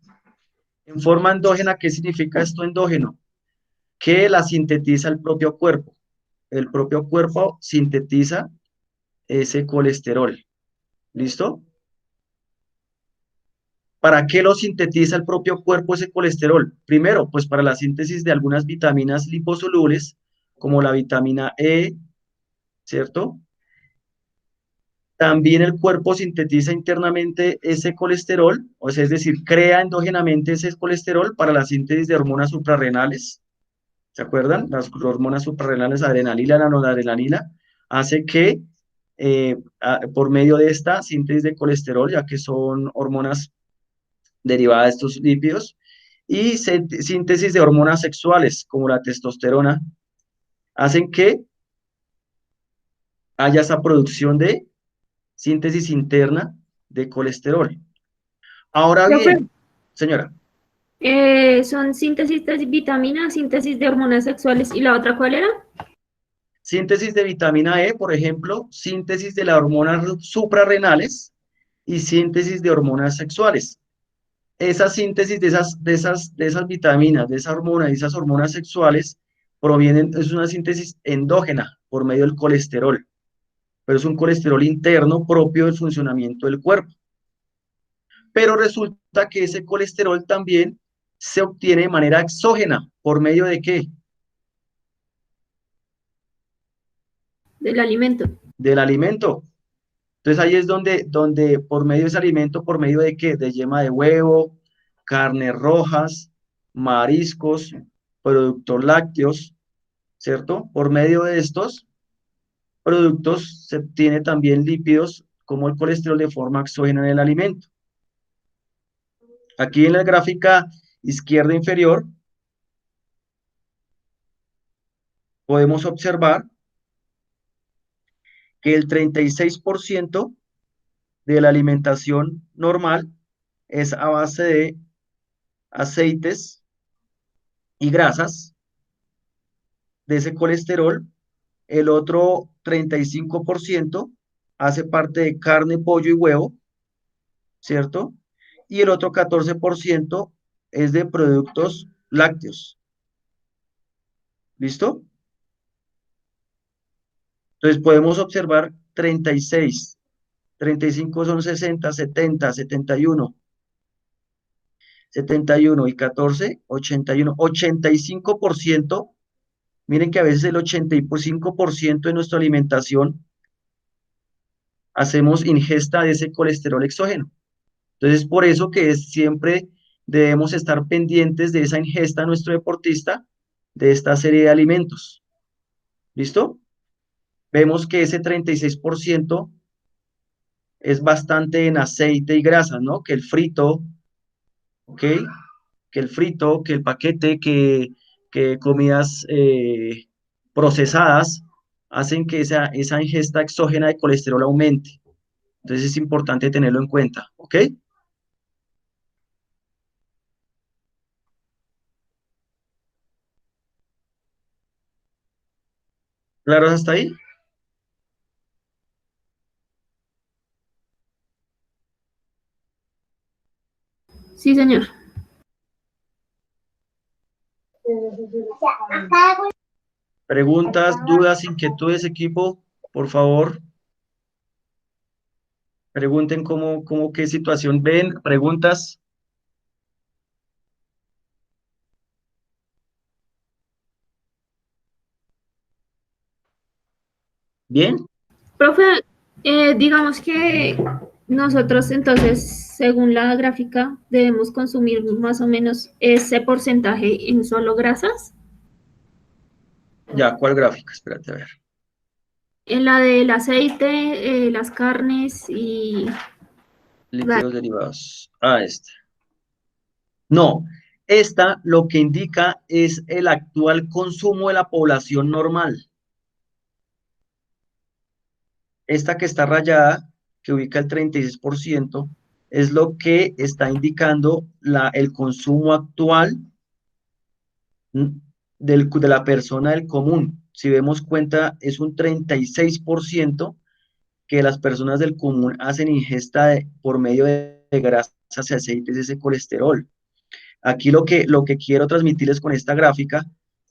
En forma endógena, ¿qué significa esto endógeno? Que la sintetiza el propio cuerpo. El propio cuerpo sintetiza ese colesterol. ¿Listo? ¿Para qué lo sintetiza el propio cuerpo ese colesterol? Primero, pues para la síntesis de algunas vitaminas liposolubles, como la vitamina E, ¿cierto? También el cuerpo sintetiza internamente ese colesterol, o sea, es decir, crea endógenamente ese colesterol para la síntesis de hormonas suprarrenales. ¿Se acuerdan? Las hormonas suprarrenales, adrenalina, la noradrenalina, hace que por medio de esta síntesis de colesterol, ya que son hormonas derivadas de estos lípidos, y síntesis de hormonas sexuales, como la testosterona, hacen que haya esa producción de síntesis interna de colesterol. Ahora Profe, bien, señora, son síntesis de vitaminas, síntesis de hormonas sexuales, ¿y la otra cuál era? síntesis de vitamina E, por ejemplo, síntesis de las hormonas suprarrenales y síntesis de hormonas sexuales. Esa síntesis de esas vitaminas, de esa hormona y esas hormonas sexuales es una síntesis endógena por medio del colesterol, pero es un colesterol interno propio del funcionamiento del cuerpo. Pero resulta que ese colesterol también se obtiene de manera exógena, ¿por medio de qué? Del alimento. Del alimento. Entonces ahí es donde por medio de ese alimento, por medio de qué, de yema de huevo, carnes rojas, mariscos, productos lácteos, ¿cierto? Por medio de estos productos se obtiene también lípidos como el colesterol de forma exógena en el alimento. Aquí en la gráfica izquierda inferior podemos observar que el 36% de la alimentación normal es a base de aceites y grasas de ese colesterol. El otro 35% hace parte de carne, pollo y huevo, ¿cierto? Y el otro 14% es de productos lácteos. ¿Listo? Entonces podemos observar 36, 35 son 60, 70, 71, 71 y 14, 81, 85%. Miren que a veces el 85% de nuestra alimentación hacemos ingesta de ese colesterol exógeno. Entonces, por eso que siempre debemos estar pendientes de esa ingesta a nuestro deportista de esta serie de alimentos. ¿Listo? Vemos que ese 36% es bastante en aceite y grasa, ¿no? Que el frito, ¿ok? Que el frito, que el paquete, que comidas procesadas hacen que esa ingesta exógena de colesterol aumente. Entonces es importante tenerlo en cuenta, ¿ok? ¿Claro hasta ahí? Sí, señor. Preguntas, dudas, inquietudes, equipo, por favor, pregunten qué situación ven, preguntas. Bien, Profe, digamos que nosotros entonces, según la gráfica, debemos consumir más o menos ese porcentaje en solo grasas. ya, ¿cuál gráfica? Espérate, a ver. En la del aceite, las carnes y... Lípidos derivados. Ah, este. No, esta lo que indica es el actual consumo de la población normal. Esta que está rayada, que ubica el 36%, es lo que está indicando el consumo actual de la persona del común. Si vemos cuenta, es un 36% que las personas del común hacen ingesta por medio de grasas y aceites de ese colesterol. Aquí lo que quiero transmitirles con esta gráfica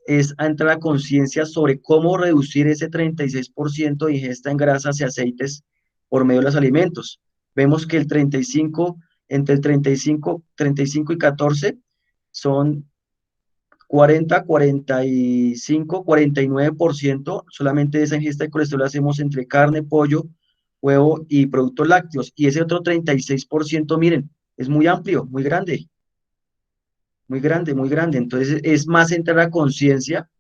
es entrar a conciencia sobre cómo reducir ese 36% de ingesta en grasas y aceites por medio de los alimentos. Vemos que entre el 35 y 14 son 40, 45, 49% solamente de esa ingesta de colesterol hacemos entre carne, pollo, huevo y productos lácteos. Y ese otro 36%, miren, es muy amplio, muy grande, muy grande, muy grande. Entonces es más entrar a conciencia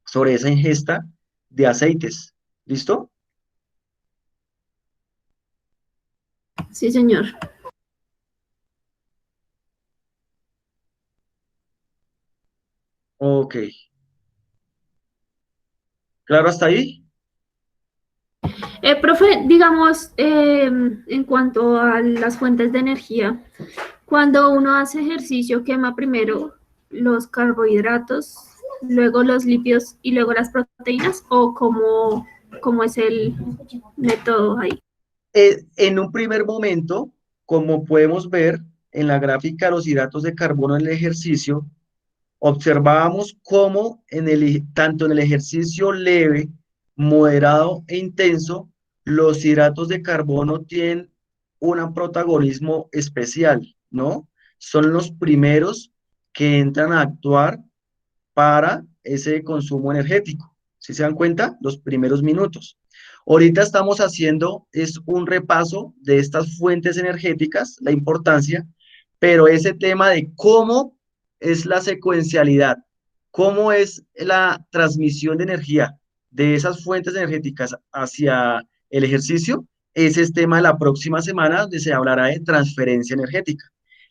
sobre esa ingesta de aceites. ¿Listo? Sí, señor. Ok. ¿Claro hasta ahí? Profe, digamos, en cuanto a las fuentes de energía, cuando uno hace ejercicio, quema primero los carbohidratos, luego los lípidos y luego las proteínas, o cómo es el método ahí. En un primer momento, como podemos ver en la gráfica de los hidratos de carbono en el ejercicio, observábamos cómo tanto en el ejercicio leve, moderado e intenso, los hidratos de carbono tienen un protagonismo especial, ¿no? Son los primeros que entran a actuar para ese consumo energético. ¿Sí se dan cuenta? Los primeros minutos. Ahorita estamos haciendo es un repaso de estas fuentes energéticas, la importancia, pero ese tema de cómo es la secuencialidad, cómo es la transmisión de energía de esas fuentes energéticas hacia el ejercicio, ese es tema de la próxima semana donde se hablará de transferencia energética.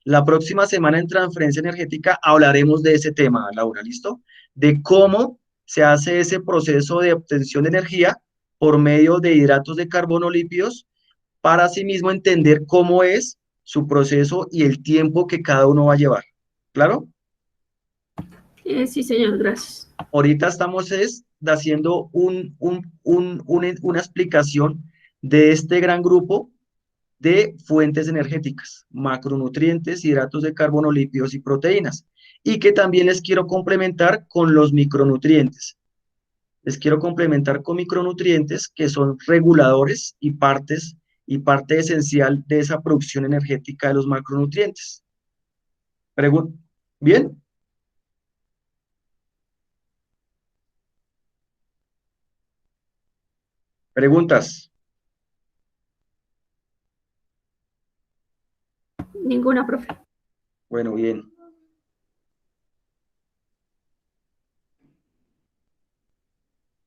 La próxima semana en transferencia energética hablaremos de ese tema, Laura, ¿listo? De cómo se hace ese proceso de obtención de energía por medio de hidratos de carbono lípidos para asimismo entender cómo es su proceso y el tiempo que cada uno va a llevar. ¿Claro? Sí, señor, gracias. Ahorita estamos haciendo una explicación de este gran grupo de fuentes energéticas, macronutrientes, hidratos de carbono, lípidos y proteínas, y que también les quiero complementar con los micronutrientes. Les quiero complementar con micronutrientes que son reguladores y parte esencial de esa producción energética de los macronutrientes. ¿Bien? ¿Preguntas? Ninguna, profe. Bueno, bien.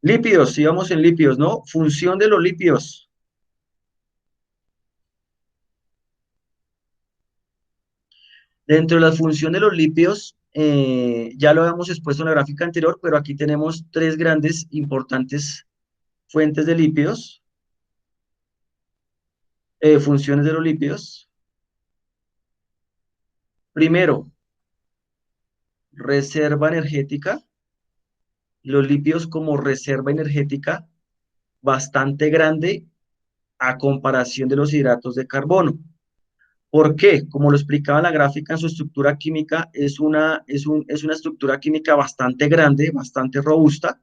Lípidos, sigamos en lípidos, ¿no? Función de los lípidos. Dentro de la función de los lípidos, ya lo habíamos expuesto en la gráfica anterior, pero aquí tenemos tres grandes, importantes fuentes de lípidos, funciones de los lípidos. Primero, reserva energética. Los lípidos como reserva energética bastante grande a comparación de los hidratos de carbono. ¿Por qué? Como lo explicaba en la gráfica, en su estructura química es una estructura química bastante grande, bastante robusta,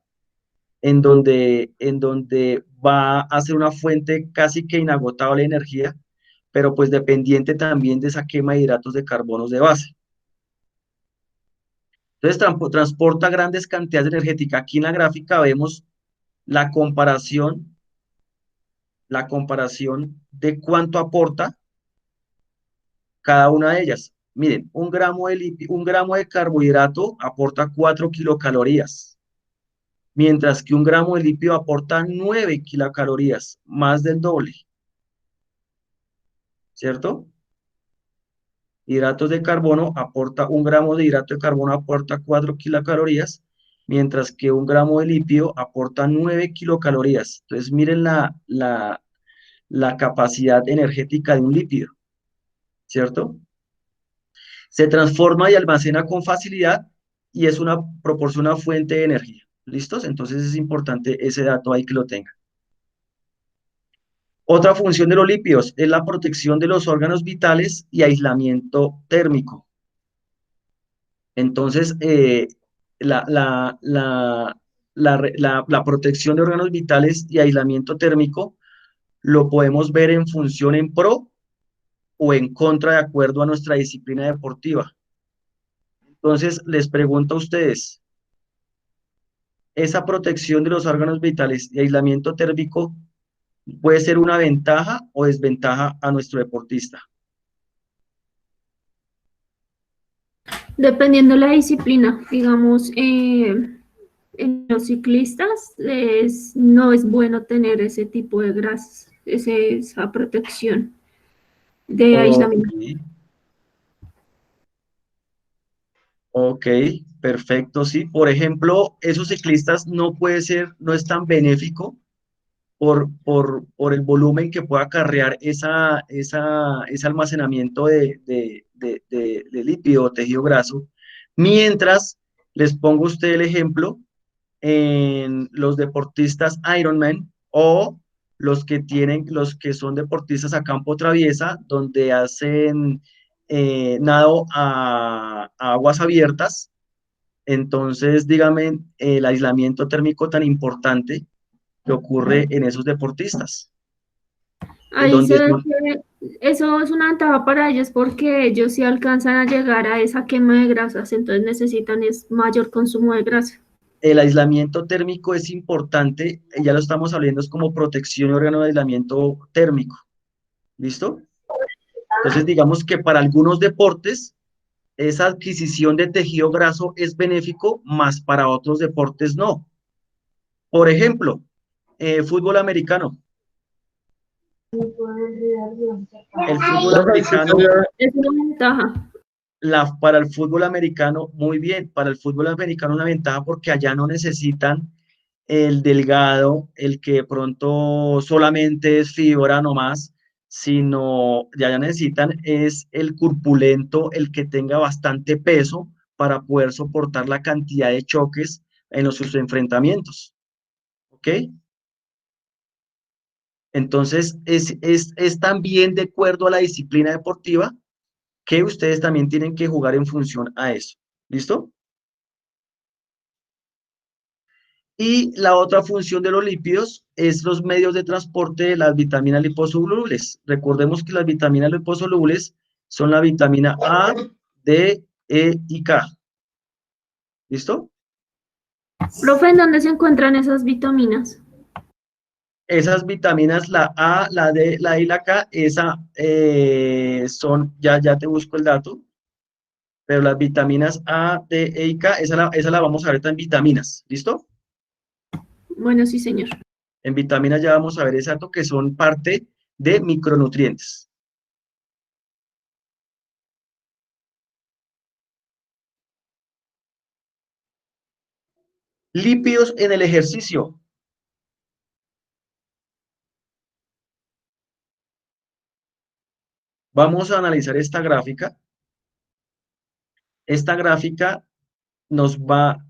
en donde va a ser una fuente casi que inagotable de energía, pero pues dependiente también de esa quema de hidratos de carbono de base. Entonces transporta grandes cantidades de energética. Aquí en la gráfica vemos la comparación de cuánto aporta cada una de ellas. Miren, un gramo de carbohidrato aporta 4 kilocalorías, mientras que un gramo de lípido aporta 9 kilocalorías, más del doble. ¿Cierto? Hidratos de carbono un gramo de hidrato de carbono aporta 4 kilocalorías, mientras que un gramo de lípido aporta 9 kilocalorías. Entonces, miren la capacidad energética de un lípido, ¿cierto? Se transforma y almacena con facilidad y proporciona una fuente de energía. ¿Listos? Entonces es importante ese dato ahí que lo tengan. Otra función de los lípidos es la protección de los órganos vitales y aislamiento térmico. Entonces, la protección de órganos vitales y aislamiento térmico lo podemos ver en función en pro o en contra de acuerdo a nuestra disciplina deportiva. Entonces, les pregunto a ustedes, ¿esa protección de los órganos vitales y aislamiento térmico puede ser una ventaja o desventaja a nuestro deportista? Dependiendo de la disciplina, digamos, en los ciclistas no es bueno tener ese tipo de grasas, esa protección de aislamiento. Ok, perfecto, sí. Por ejemplo, esos ciclistas no es tan benéfico por el volumen que pueda acarrear ese almacenamiento de lípido o tejido graso. Mientras, les pongo a usted el ejemplo en los deportistas Ironman o los que son deportistas a campo traviesa, donde hacen nado a aguas abiertas. Entonces, dígame, el aislamiento térmico tan importante que ocurre en esos deportistas. Ahí se ve que eso es una ventaja para ellos porque ellos sí alcanzan a llegar a esa quema de grasas, entonces necesitan mayor consumo de grasa. El aislamiento térmico es importante, ya lo estamos hablando, es como protección y órgano de aislamiento térmico. ¿Listo? Entonces, digamos que para algunos deportes, esa adquisición de tejido graso es benéfico, más para otros deportes no. Por ejemplo, fútbol americano. El fútbol americano, Es una ventaja. para el fútbol americano, muy bien, para el fútbol americano una ventaja porque allá no necesitan el delgado, el que de pronto solamente es fibra nomás, sino ya necesitan es el corpulento, el que tenga bastante peso para poder soportar la cantidad de choques en sus enfrentamientos. ¿Ok? Entonces, es también de acuerdo a la disciplina deportiva que ustedes también tienen que jugar en función a eso. ¿Listo? Y la otra función de los lípidos es los medios de transporte de las vitaminas liposolubles. Recordemos que las vitaminas liposolubles son la vitamina A, D, E y K. ¿Listo? Profe, ¿en dónde se encuentran esas vitaminas? Esas vitaminas, la A, la D, la E y la K, son, ya te busco el dato, pero las vitaminas A, D, E y K, esa la vamos a ver ahorita en vitaminas. ¿Listo? Bueno, sí, señor. En vitaminas ya vamos a ver ese dato que son parte de micronutrientes. Lípidos en el ejercicio. Vamos a analizar esta gráfica. Esta gráfica nos va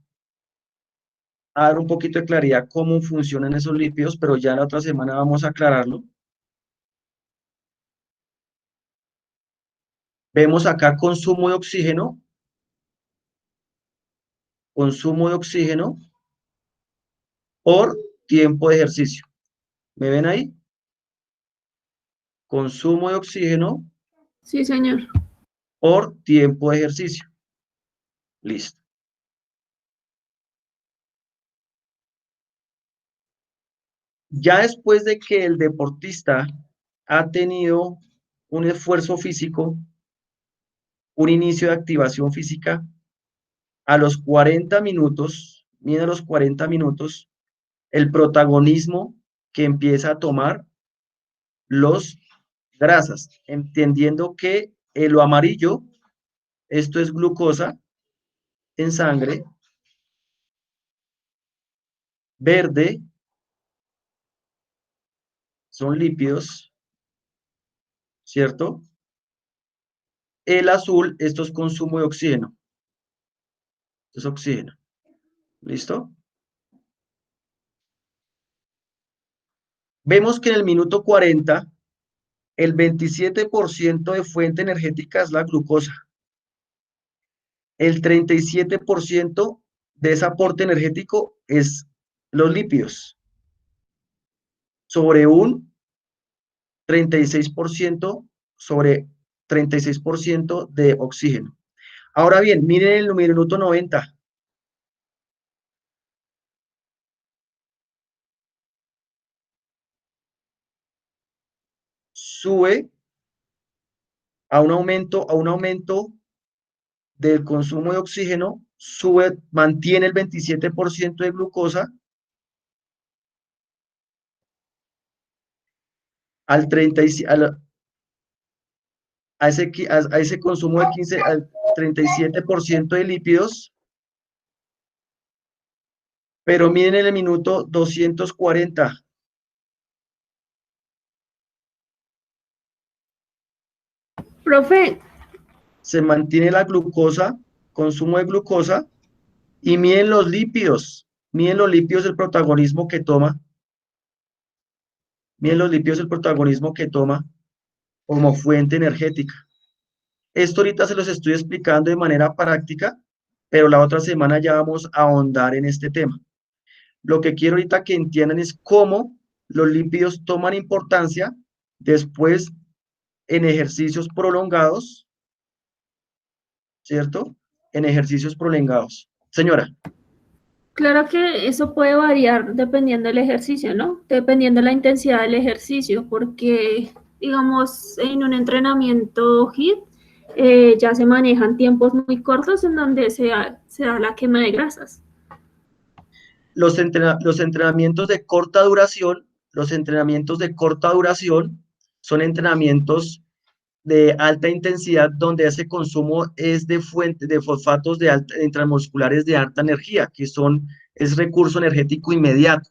a dar un poquito de claridad cómo funcionan esos lípidos, pero ya la otra semana vamos a aclararlo. Vemos acá consumo de oxígeno por tiempo de ejercicio. ¿Me ven ahí? Consumo de oxígeno Sí, señor. por tiempo de ejercicio. Listo. Ya después de que el deportista ha tenido un esfuerzo físico, un inicio de activación física, a los 40 minutos, miren a los 40 minutos, el protagonismo que empieza a tomar los grasas, entendiendo que lo amarillo, esto es glucosa en sangre, verde son lípidos, ¿cierto? El azul, esto es consumo de oxígeno. Esto es oxígeno. ¿Listo? Vemos que en el minuto 40, el 27% de fuente energética es la glucosa. El 37% de ese aporte energético es los lípidos, sobre un 36%, sobre 36% de oxígeno. Ahora bien, miren el minuto 90. Sube a un aumento del consumo de oxígeno, mantiene el 27% de glucosa al 30, a ese consumo de 15, al 37% de lípidos, pero miren en el minuto 240. Profe, Se mantiene la glucosa, consumo de glucosa, y miren los lípidos, el protagonismo que toma, miren los lípidos el protagonismo que toma como fuente energética. Esto ahorita se los estoy explicando de manera práctica, pero la otra semana ya vamos a ahondar en este tema. Lo que quiero ahorita que entiendan es cómo los lípidos toman importancia después en ejercicios prolongados, ¿cierto? En ejercicios prolongados. Señora. Claro que eso puede variar dependiendo del ejercicio, ¿no? Dependiendo de la intensidad del ejercicio, porque, digamos, en un entrenamiento HIIT ya se manejan tiempos muy cortos en donde se da la quema de grasas. Los entrenamientos de corta duración, los entrenamientos de corta duración son entrenamientos de alta intensidad donde ese consumo es de fuente de fosfatos intramusculares de alta energía, es recurso energético inmediato.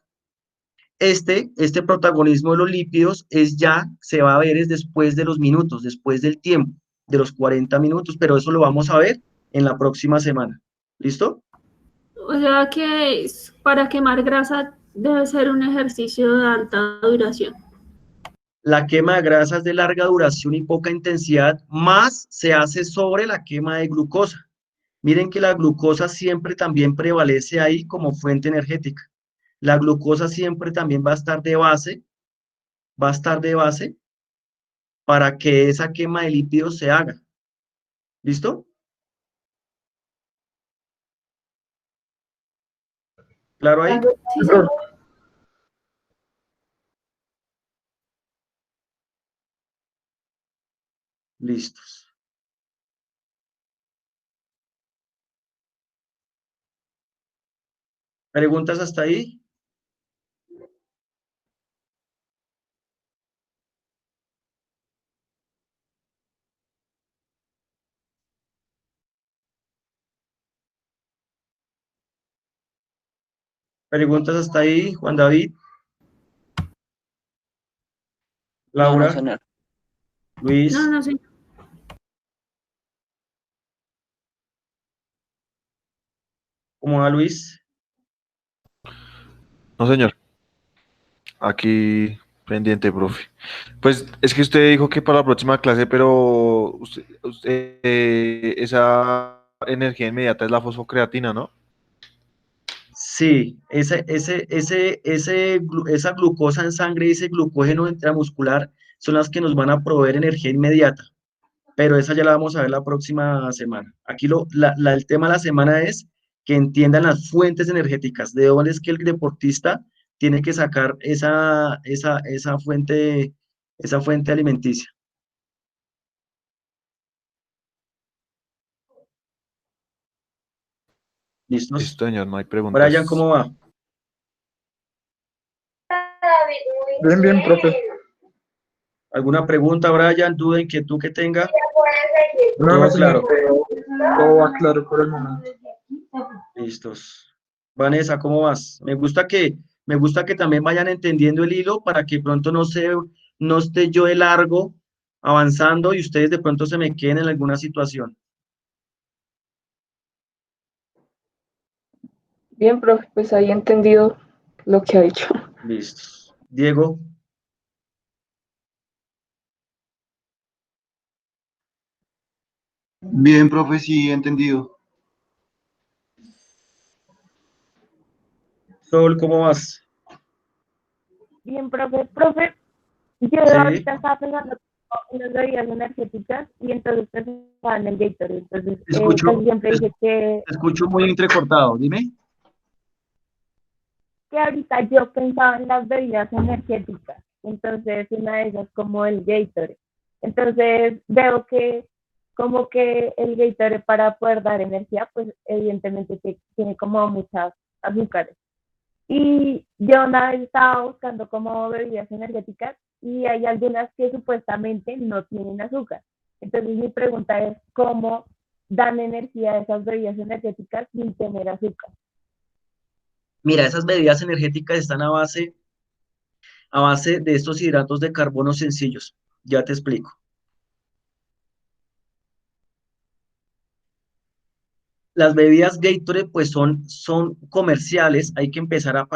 Este protagonismo de los lípidos se va a ver es después de los minutos, después del tiempo, de los 40 minutos, pero eso lo vamos a ver en la próxima semana. ¿Listo? O sea que para quemar grasa debe ser un ejercicio de alta duración. La quema de grasas de larga duración y poca intensidad, más se hace sobre la quema de glucosa. Miren que la glucosa siempre también prevalece ahí como fuente energética. La glucosa siempre también va a estar de base para que esa quema de lípidos se haga. ¿Listo? ¿Claro ahí? Sí, sí. Listos. ¿Preguntas hasta ahí? ¿Preguntas hasta ahí, Juan David? No, no, Laura, señor. Luis, No, no sé. ¿cómo va Luis? No, señor. Aquí pendiente, profe. Pues es que usted dijo que para la próxima clase, pero esa energía inmediata es la fosfocreatina, ¿no? Sí, esa glucosa en sangre y ese glucógeno intramuscular son las que nos van a proveer energía inmediata, pero esa ya la vamos a ver la próxima semana. Aquí el tema de la semana es que entiendan las fuentes energéticas, de dónde es que el deportista tiene que sacar esa fuente alimenticia. ¿Listos? Listo, señor, no hay Brian, preguntas. ¿cómo va? Bien, bien, profe. ¿Alguna pregunta, Brian? ¿Duda, inquietud que tenga? No, no, Todo señor, claro. todo va claro por el momento. Listos. Vanessa, ¿cómo vas? Me gusta que también vayan entendiendo el hilo para que pronto no esté yo de largo avanzando y ustedes de pronto se me queden en alguna situación. Bien, profe, pues ahí he entendido lo que ha dicho. Listos. Diego, Bien, profe, sí, entendido. Sol, ¿cómo vas? Bien, profe, yo Sí. ahorita estaba pensando en las bebidas energéticas y entonces pensaba en el Gatorade. Entonces, Te escucho, casi siempre te dice te escucho muy entrecortado. Dime. que ahorita yo pensaba en las bebidas energéticas. Entonces, una de ellas como el Gatorade. Entonces, veo que como que el Gatorade para poder dar energía, pues evidentemente tiene como muchas azúcares. Y yo una vez estaba buscando como bebidas energéticas y hay algunas que supuestamente no tienen azúcar. Entonces mi pregunta es, ¿cómo dan energía a esas bebidas energéticas sin tener azúcar? Mira, esas bebidas energéticas están a base de estos hidratos de carbono sencillos. Ya te explico. Las bebidas Gatorade pues son comerciales, hay que empezar a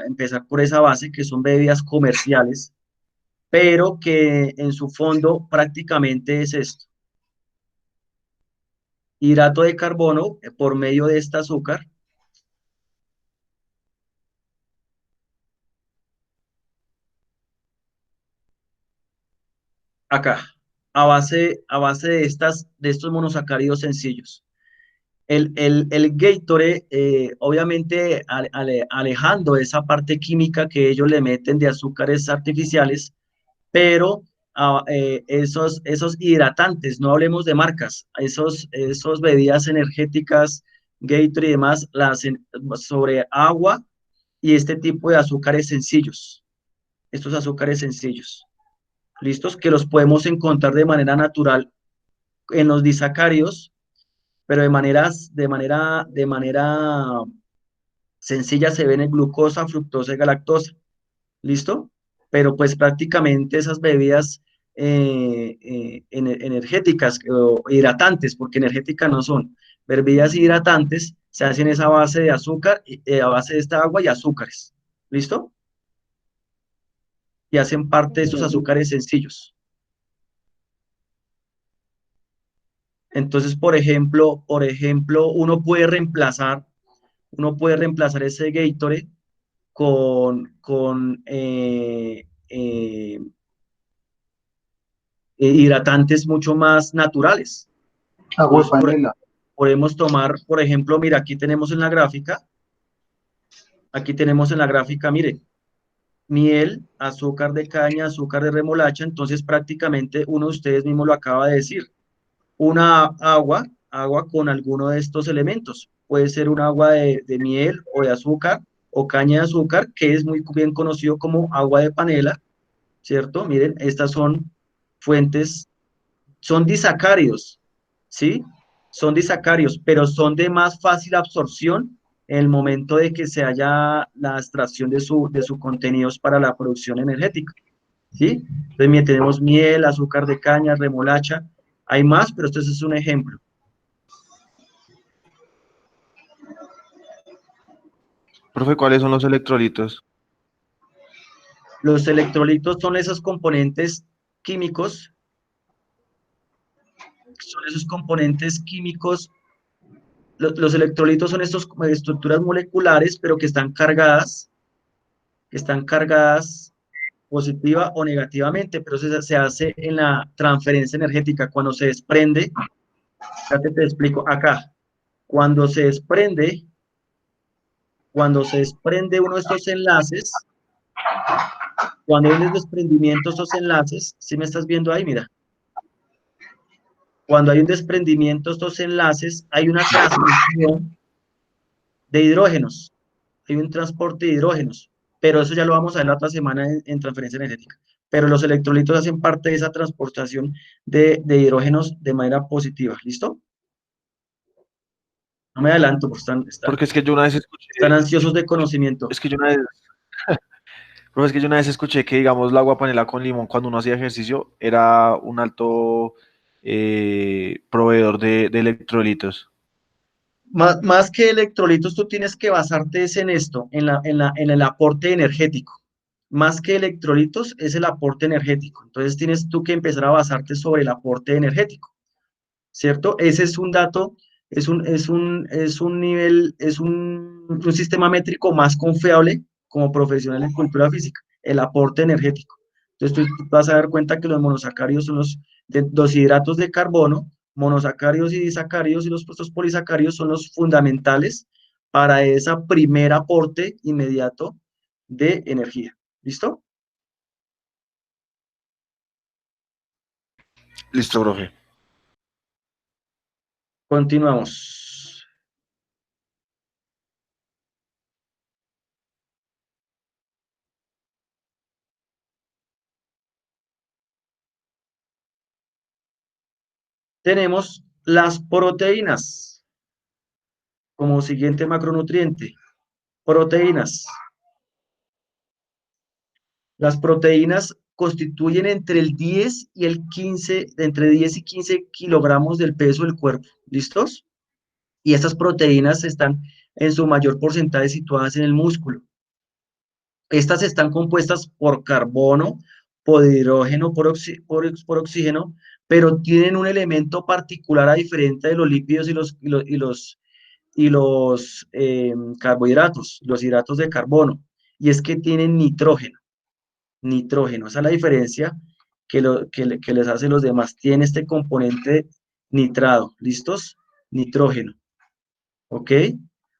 empezar por esa base que son bebidas comerciales, pero que en su fondo prácticamente es esto, hidrato de carbono por medio de este azúcar, acá, a base de estos monosacáridos sencillos. El Gatorade, obviamente alejando esa parte química que ellos le meten de azúcares artificiales, pero esos hidratantes, no hablemos de marcas, esos bebidas energéticas, Gatorade y demás, las sobre agua y este tipo de azúcares sencillos, estos azúcares sencillos, ¿listos? Que los podemos encontrar de manera natural en los disacáridos, pero de manera sencilla se ven en glucosa, fructosa y galactosa, ¿listo? Pero pues prácticamente esas bebidas energéticas o hidratantes, porque energéticas no son, bebidas hidratantes se hacen esa base de azúcar, a base de esta agua y azúcares, ¿listo? Y hacen parte de estos azúcares sencillos. Entonces, por ejemplo, uno puede reemplazar ese Gatorade con hidratantes mucho más naturales. Agua de Entonces, panela. podemos tomar, por ejemplo, mira, aquí tenemos en la gráfica, mire, miel, azúcar de caña, azúcar de remolacha, entonces prácticamente uno de ustedes mismo lo acaba de decir, una agua con alguno de estos elementos, puede ser un agua de miel o de azúcar o caña de azúcar, que es muy bien conocido como agua de panela, ¿cierto? Miren, estas son fuentes, son disacáridos, ¿sí? Son disacáridos, pero son de más fácil absorción en el momento de que se haya la extracción de sus contenidos para la producción energética, ¿sí? Entonces, miren, tenemos miel, azúcar de caña, remolacha, hay más, pero este es un ejemplo. Profe, ¿cuáles son los electrolitos? Los electrolitos son esos componentes químicos, los electrolitos son estas estructuras moleculares, pero que están cargadas positiva o negativamente, pero se hace en la transferencia energética, cuando se desprende, ya te explico acá, cuando se desprende uno de estos enlaces, cuando hay un desprendimiento de estos enlaces, ¿sí me estás viendo ahí? Mira. Cuando hay un desprendimiento de estos enlaces, hay una transmisión de hidrógenos, hay un transporte de hidrógenos, pero eso ya lo vamos a ver la otra semana en transferencia energética. Pero los electrolitos hacen parte de esa transportación de hidrógenos de manera positiva, ¿listo? No me adelanto, porque Porque es que yo una vez escuché, están ansiosos de conocimiento. es que yo una vez, profe, es que yo una vez escuché que, digamos, la agua panela con limón cuando uno hacía ejercicio era un alto proveedor de electrolitos. Más que electrolitos, tú tienes que basarte es en esto, en el aporte energético. Más que electrolitos, es el aporte energético. Entonces tienes tú que empezar a basarte sobre el aporte energético, ¿cierto? Ese es un dato, es un nivel, un sistema métrico más confiable como profesional en cultura física, el aporte energético. Entonces tú vas a dar cuenta que los monosacáridos son los hidratos de carbono, monosacáridos y disacáridos, y los polisacáridos son los fundamentales para ese primer aporte inmediato de energía. ¿Listo? Listo, profe. Continuamos. Tenemos las proteínas como siguiente macronutriente. Proteínas. Las proteínas constituyen entre 10 y 15 kilogramos del peso del cuerpo. ¿Listos? Y estas proteínas están en su mayor porcentaje situadas en el músculo. Estas están compuestas por carbono, por hidrógeno, por oxígeno, pero tienen un elemento particular a diferente de los lípidos y los carbohidratos, los hidratos de carbono, y es que tienen nitrógeno. Esa es la diferencia que les hace los demás. Tiene este componente nitrado, ¿listos? Nitrógeno. ¿ok?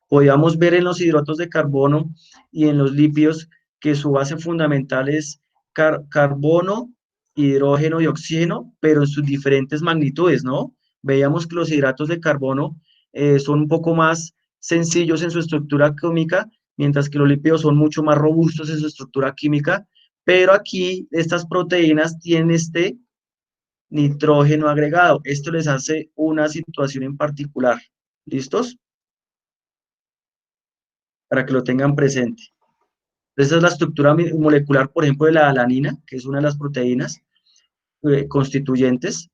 Podíamos ver en los hidratos de carbono y en los lípidos que su base fundamental es carbono, hidrógeno y oxígeno, pero en sus diferentes magnitudes, ¿no? Veíamos que los hidratos de carbono son un poco más sencillos en su estructura química, mientras que los lípidos son mucho más robustos en su estructura química, pero aquí estas proteínas tienen este nitrógeno agregado. Esto les hace una situación en particular. ¿Listos? Para que lo tengan presente. Esa es la estructura molecular, por ejemplo, de la alanina, que es una de las proteínas constituyentes.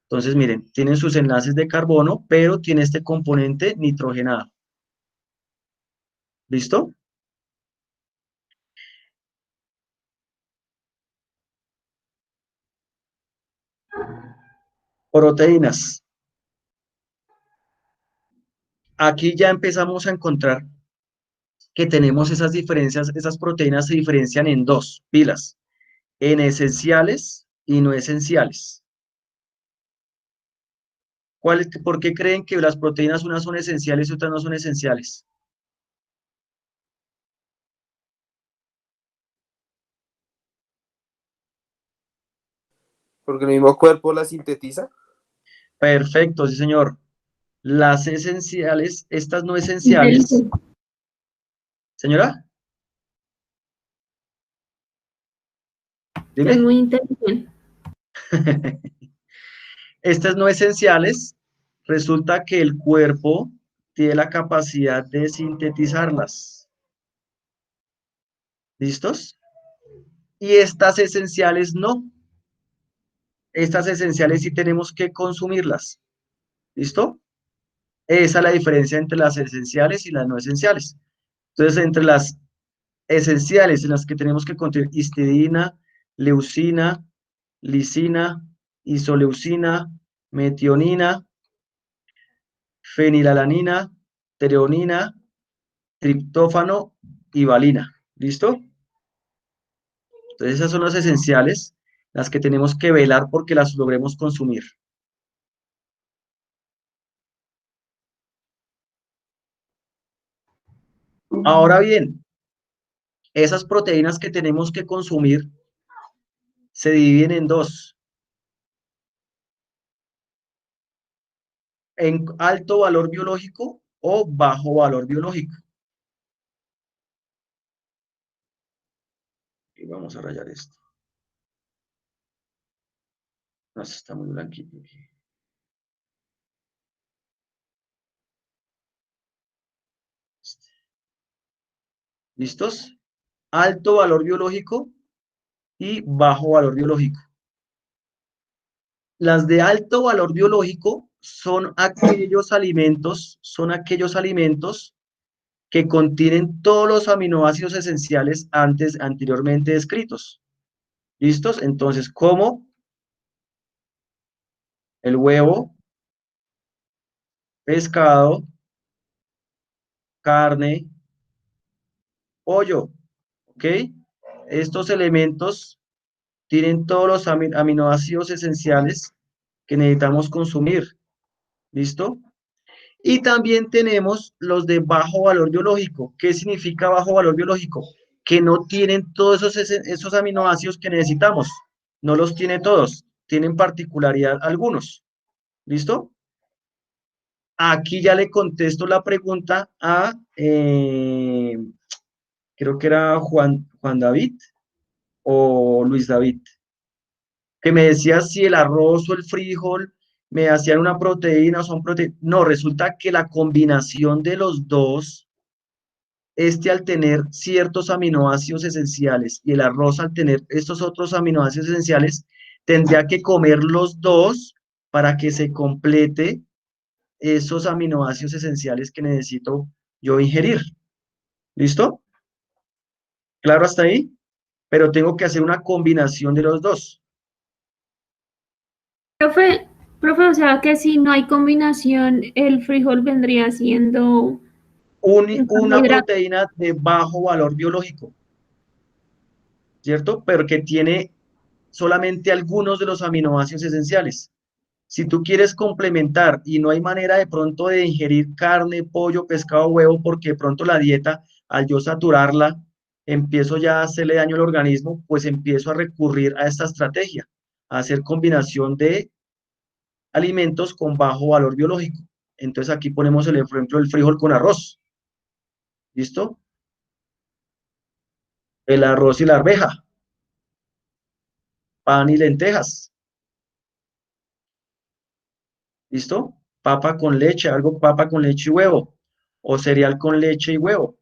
Entonces, miren, tienen sus enlaces de carbono, pero tiene este componente nitrogenado. ¿Listo? Proteínas. Aquí ya empezamos a encontrar que tenemos esas diferencias, esas proteínas se diferencian en dos pilas, en esenciales y no esenciales. ¿Por qué creen que las proteínas unas son esenciales y otras no son esenciales? Porque el mismo cuerpo la sintetiza. Perfecto, sí señor. Las esenciales, estas no esenciales. Inteligente. Señora, Es dime. muy inteligente. Estas no esenciales, resulta que el cuerpo tiene la capacidad de sintetizarlas. ¿Listos? Y estas esenciales no. Estas esenciales sí tenemos que consumirlas. ¿Listo? Esa es la diferencia entre las esenciales y las no esenciales. Entonces, entre las esenciales en las que tenemos que contener histidina, leucina, lisina, isoleucina, metionina, fenilalanina, treonina, triptófano y valina. ¿Listo? Entonces esas son las esenciales, las que tenemos que velar porque las logremos consumir. Ahora bien, esas proteínas que tenemos que consumir se dividen en dos. En alto valor biológico o bajo valor biológico. Y vamos a rayar esto. No, esto está muy blanquito. ¿Listos? Alto valor biológico y bajo valor biológico. Las de alto valor biológico son aquellos alimentos que contienen todos los aminoácidos esenciales anteriormente descritos. ¿Listos? Entonces, como el huevo, pescado, carne, pollo, ¿ok? Estos elementos tienen todos los aminoácidos esenciales que necesitamos consumir. ¿Listo? Y también tenemos los de bajo valor biológico. ¿Qué significa bajo valor biológico? Que no tienen todos esos aminoácidos que necesitamos. No los tiene todos. Tienen particularidad algunos. ¿Listo? Aquí ya le contesto la pregunta a, creo que era Juan David o Luis David, que me decía si el arroz o el frijol me hacían una proteína o son proteínas. No, resulta que la combinación de los dos, al tener ciertos aminoácidos esenciales y el arroz al tener estos otros aminoácidos esenciales, tendría que comer los dos para que se complete esos aminoácidos esenciales que necesito yo ingerir. ¿Listo? ¿Claro hasta ahí? Pero tengo que hacer una combinación de los dos. Profe, o sea que si no hay combinación, el frijol vendría siendo un Una carbohidrato. proteína de bajo valor biológico, ¿cierto? Pero que tiene solamente algunos de los aminoácidos esenciales. Si tú quieres complementar y no hay manera de pronto de ingerir carne, pollo, pescado, huevo, porque de pronto la dieta, al yo saturarla, empiezo ya a hacerle daño al organismo, pues empiezo a recurrir a esta estrategia, a hacer combinación de alimentos con bajo valor biológico. Entonces aquí ponemos el ejemplo del frijol con arroz. ¿Listo? El arroz y la arveja, pan y lentejas. ¿Listo? Papa con leche, algo papa con leche y huevo, o cereal con leche y huevo,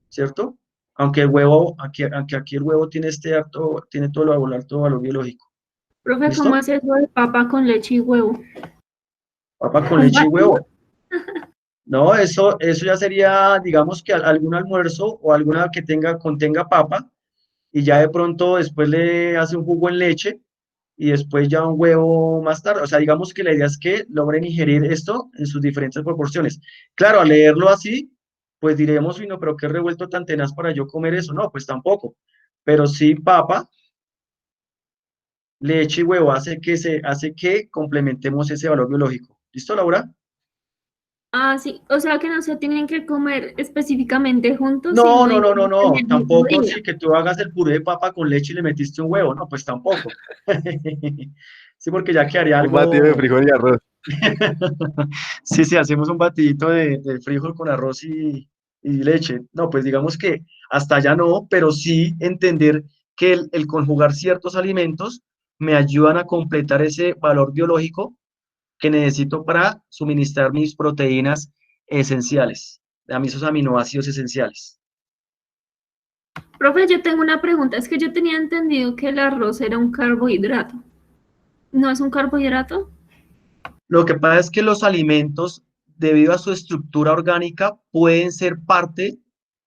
¿cierto? Aunque el huevo, aunque aquí el huevo tiene tiene todo el alto valor biológico. Profe, ¿cómo ¿Listo? es eso de papa con leche y huevo? Papa con ¿Un leche y batido? huevo. No, eso ya sería, digamos que algún almuerzo o alguna que contenga papa, y ya de pronto después le hace un jugo en leche y después ya un huevo más tarde. O sea, digamos que la idea es que logren ingerir esto en sus diferentes proporciones. Claro, al leerlo así, pues diremos, uy, no, pero qué revuelto tan tenaz para yo comer eso. No, pues tampoco. Pero sí, papa, leche y huevo hace que complementemos ese valor biológico. ¿Listo, Laura? Ah, sí, o sea que no se tienen que comer específicamente juntos, No, sino no, no, no, igual en no, el mismo tampoco día. sí que tú hagas el puré de papa con leche y le metiste un huevo, no, pues tampoco. Sí, porque ya quedaría Un batido de algo. frijol y arroz. Sí, sí, hacemos un batidito de frijol con arroz y leche. No, pues digamos que hasta allá no, pero sí entender que el conjugar ciertos alimentos me ayudan a completar ese valor biológico que necesito para suministrar mis proteínas esenciales, a mis esos aminoácidos esenciales. Profe, yo tengo una pregunta. Es que yo tenía entendido que el arroz era un carbohidrato. ¿No es un carbohidrato? Lo que pasa es que los alimentos, debido a su estructura orgánica, pueden ser parte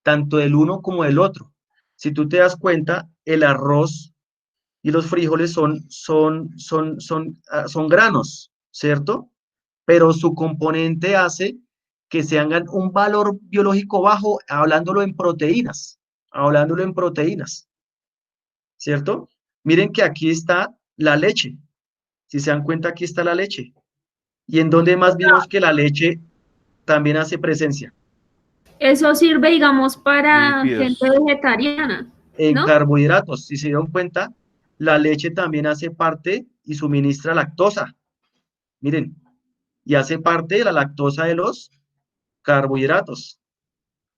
tanto del uno como del otro. Si tú te das cuenta, el arroz y los frijoles son granos, ¿cierto? Pero su componente hace que se hagan un valor biológico bajo, hablándolo en proteínas, ¿cierto? Miren que aquí está la leche. Si se dan cuenta, aquí está la leche. ¿Y en dónde más vimos que la leche también hace presencia? Eso sirve, digamos, para gente Lípidos. vegetariana, En ¿no? carbohidratos. Si se dieron cuenta, la leche también hace parte y suministra lactosa. Miren, y hace parte de la lactosa de los carbohidratos.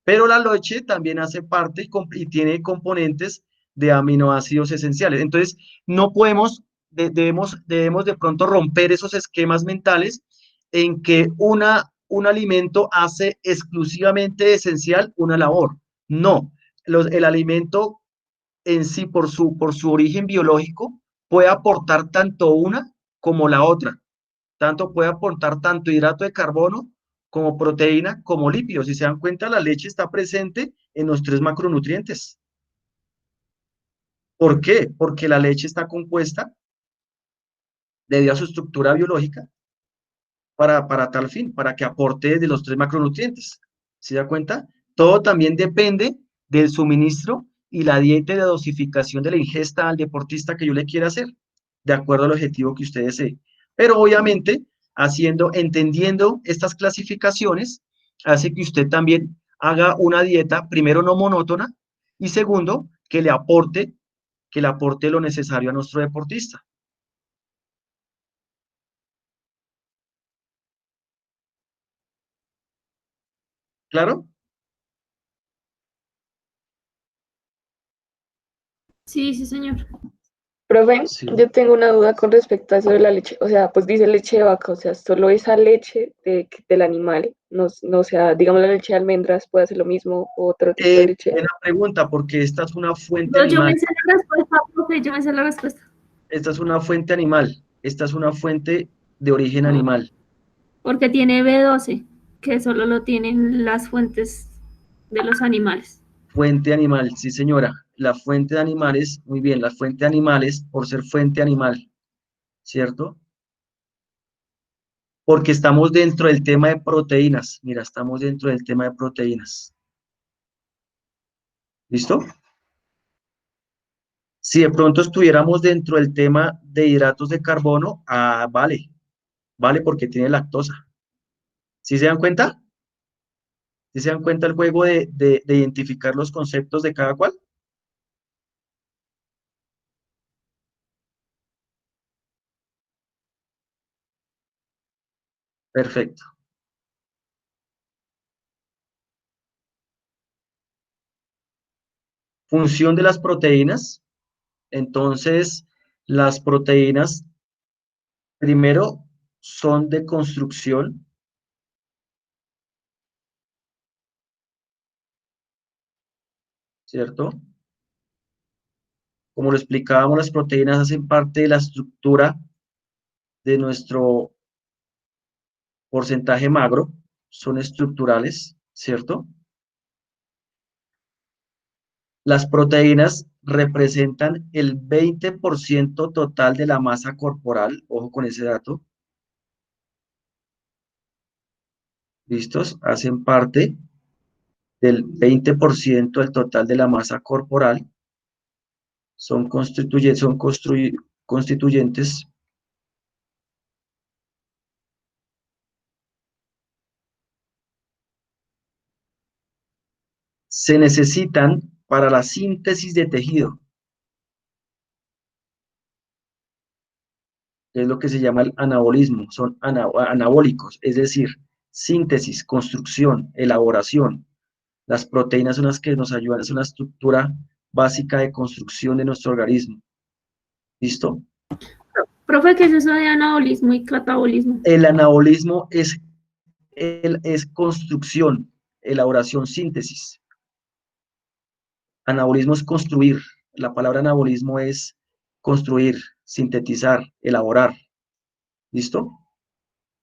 Pero la leche también hace parte y tiene componentes de aminoácidos esenciales. Entonces, no podemos, debemos de pronto romper esos esquemas mentales en que un alimento hace exclusivamente esencial una labor. No, el alimento en sí, por su origen biológico, puede aportar tanto una como la otra. Tanto puede aportar tanto hidrato de carbono como proteína, como lípidos. Si se dan cuenta, la leche está presente en los tres macronutrientes. ¿Por qué? Porque la leche está compuesta debido a su estructura biológica para tal fin, para que aporte de los tres macronutrientes. ¿Se da cuenta? Todo también depende del suministro y la dieta y la dosificación de la ingesta al deportista que yo le quiera hacer, de acuerdo al objetivo que usted desee. Pero obviamente, entendiendo estas clasificaciones, hace que usted también haga una dieta, primero no monótona, y segundo, que le aporte lo necesario a nuestro deportista. ¿Claro? Sí, sí, señor. Profe, Sí. yo tengo una duda con respecto a eso de la leche. O sea, pues dice leche de vaca, o sea, solo esa leche del animal, no, o sea, digamos la leche de almendras puede hacer lo mismo o otro tipo de leche. Buena pregunta, porque esta es una fuente Yo animal. me sé la respuesta, profe, yo me sé la respuesta. Esta es una fuente animal. Esta es una fuente de origen animal. Porque tiene B12, que solo lo tienen las fuentes de los animales. Fuente animal, sí señora. La fuente de animales, muy bien, la fuente de animales, por ser fuente animal, ¿cierto? Porque estamos dentro del tema de proteínas. Mira, estamos dentro del tema de proteínas. ¿Listo? Si de pronto estuviéramos dentro del tema de hidratos de carbono, vale. ¿vale? Porque tiene lactosa. ¿Sí se dan cuenta? ¿Sí se dan cuenta el juego de identificar los conceptos de cada cual? Perfecto. Función de las proteínas. Entonces, las proteínas, primero, son de construcción, ¿cierto? Como lo explicábamos, las proteínas hacen parte de la estructura de nuestro porcentaje magro, son estructurales, ¿cierto? Las proteínas representan el 20% total de la masa corporal, ojo con ese dato. ¿Listos? Hacen parte del 20% del total de la masa corporal. Son constituyentes. Se necesitan para la síntesis de tejido, que es lo que se llama el anabolismo, son anabólicos, es decir, síntesis, construcción, elaboración. Las proteínas son las que nos ayudan, es una estructura básica de construcción de nuestro organismo. ¿Listo? Profe, ¿qué es eso de anabolismo y catabolismo? El anabolismo es construcción, elaboración, síntesis. Anabolismo es construir. La palabra anabolismo es construir, sintetizar, elaborar. ¿Listo?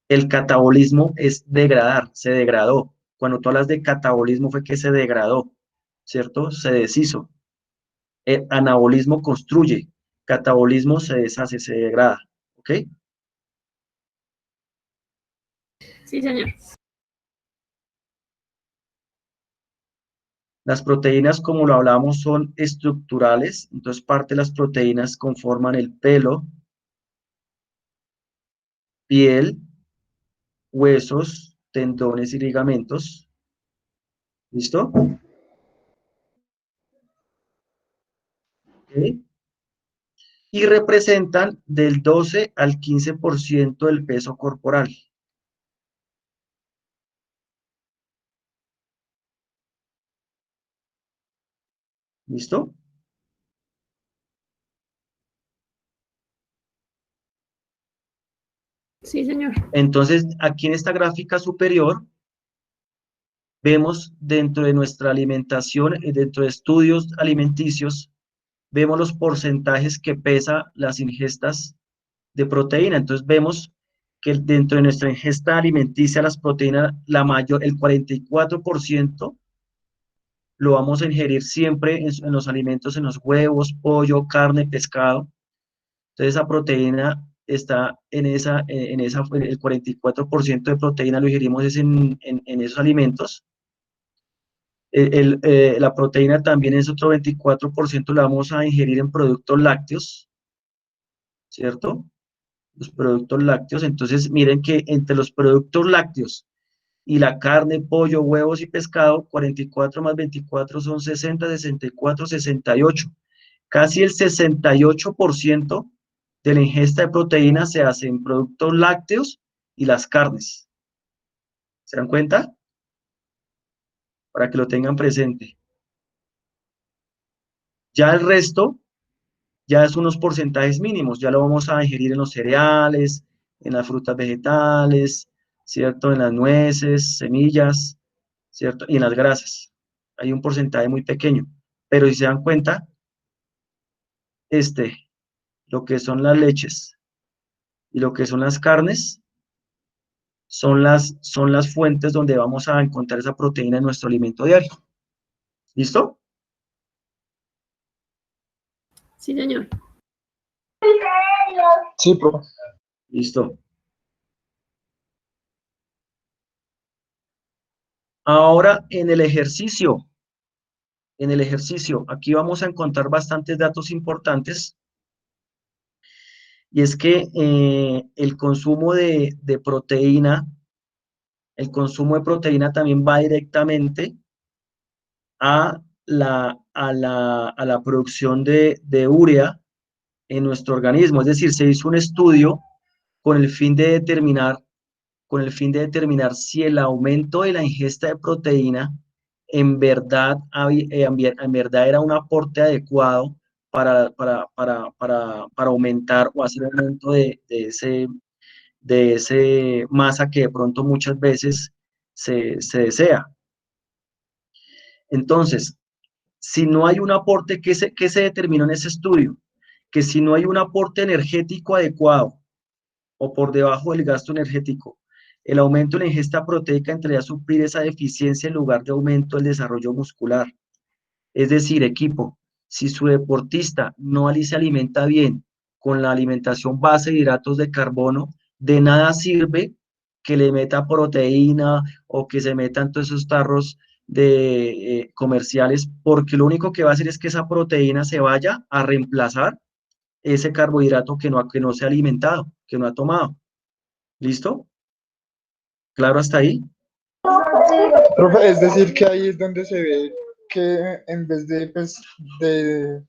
El catabolismo es degradar, se degradó. Cuando tú hablas de catabolismo fue que se degradó, ¿cierto? Se deshizo. El anabolismo construye, catabolismo se deshace, se degrada. ¿Ok? Sí, señor. Las proteínas, como lo hablamos, son estructurales, entonces parte de las proteínas conforman el pelo, piel, huesos, tendones y ligamentos. ¿Listo? ¿Ok? Y representan del 12 al 15% del peso corporal. ¿Listo? Sí, señor. Entonces, aquí en esta gráfica superior, vemos dentro de nuestra alimentación, dentro de estudios alimenticios, vemos los porcentajes que pesa las ingestas de proteína. Entonces, vemos que dentro de nuestra ingesta alimenticia, las proteínas, el 44% lo vamos a ingerir siempre en los alimentos, en los huevos, pollo, carne, pescado. Entonces, esa proteína está el 44% de proteína lo ingerimos en esos alimentos. La proteína también es otro 24% la vamos a ingerir en productos lácteos, ¿cierto? Los productos lácteos. Entonces, miren que entre los productos lácteos y la carne, pollo, huevos y pescado, 44 más 24 son 60, 64, 68. Casi el 68% de la ingesta de proteína se hace en productos lácteos y las carnes. ¿Se dan cuenta? Para que lo tengan presente. Ya el resto, ya es unos porcentajes mínimos, ya lo vamos a ingerir en los cereales, en las frutas vegetales, ¿cierto? En las nueces, semillas, ¿cierto? Y en las grasas. Hay un porcentaje muy pequeño. Pero si se dan cuenta, lo que son las leches y lo que son las carnes, son las fuentes donde vamos a encontrar esa proteína en nuestro alimento diario. ¿Listo? Sí, señor. Sí, profe. Listo. Ahora, en el ejercicio, aquí vamos a encontrar bastantes datos importantes. y es que el consumo de proteína, el consumo de proteína también va directamente a la producción de urea en nuestro organismo. Es decir, se hizo un estudio con el fin de determinar, si el aumento de la ingesta de proteína en verdad era un aporte adecuado para aumentar o hacer un aumento de ese masa que de pronto muchas veces se desea. Entonces, si no hay un aporte, ¿qué se determinó en ese estudio? Que si no hay un aporte energético adecuado o por debajo del gasto energético, el aumento en la ingesta proteica entraría a suplir esa deficiencia en lugar de aumento del desarrollo muscular. Es decir, equipo, si su deportista no se alimenta bien con la alimentación base de hidratos de carbono, de nada sirve que le meta proteína o que se metan todos esos tarros comerciales, porque lo único que va a hacer es que esa proteína se vaya a reemplazar ese carbohidrato que no se ha alimentado, que no ha tomado. ¿Listo? ¿Claro hasta ahí? Profe, es decir, que ahí es donde se ve que en vez de, pues, de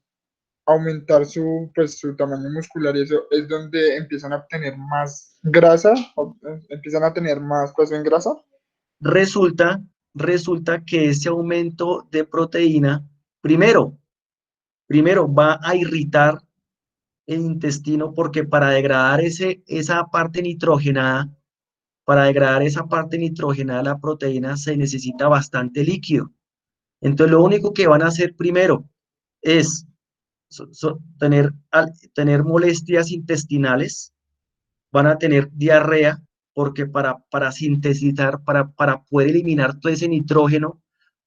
aumentar su tamaño muscular y eso, es donde empiezan a obtener más grasa, empiezan a tener más peso en grasa. Resulta, que ese aumento de proteína, primero va a irritar el intestino porque para degradar esa parte nitrogenada, de la proteína se necesita bastante líquido. Entonces, lo único que van a hacer primero es tener molestias intestinales, van a tener diarrea, porque para sintetizar, para poder eliminar todo ese nitrógeno,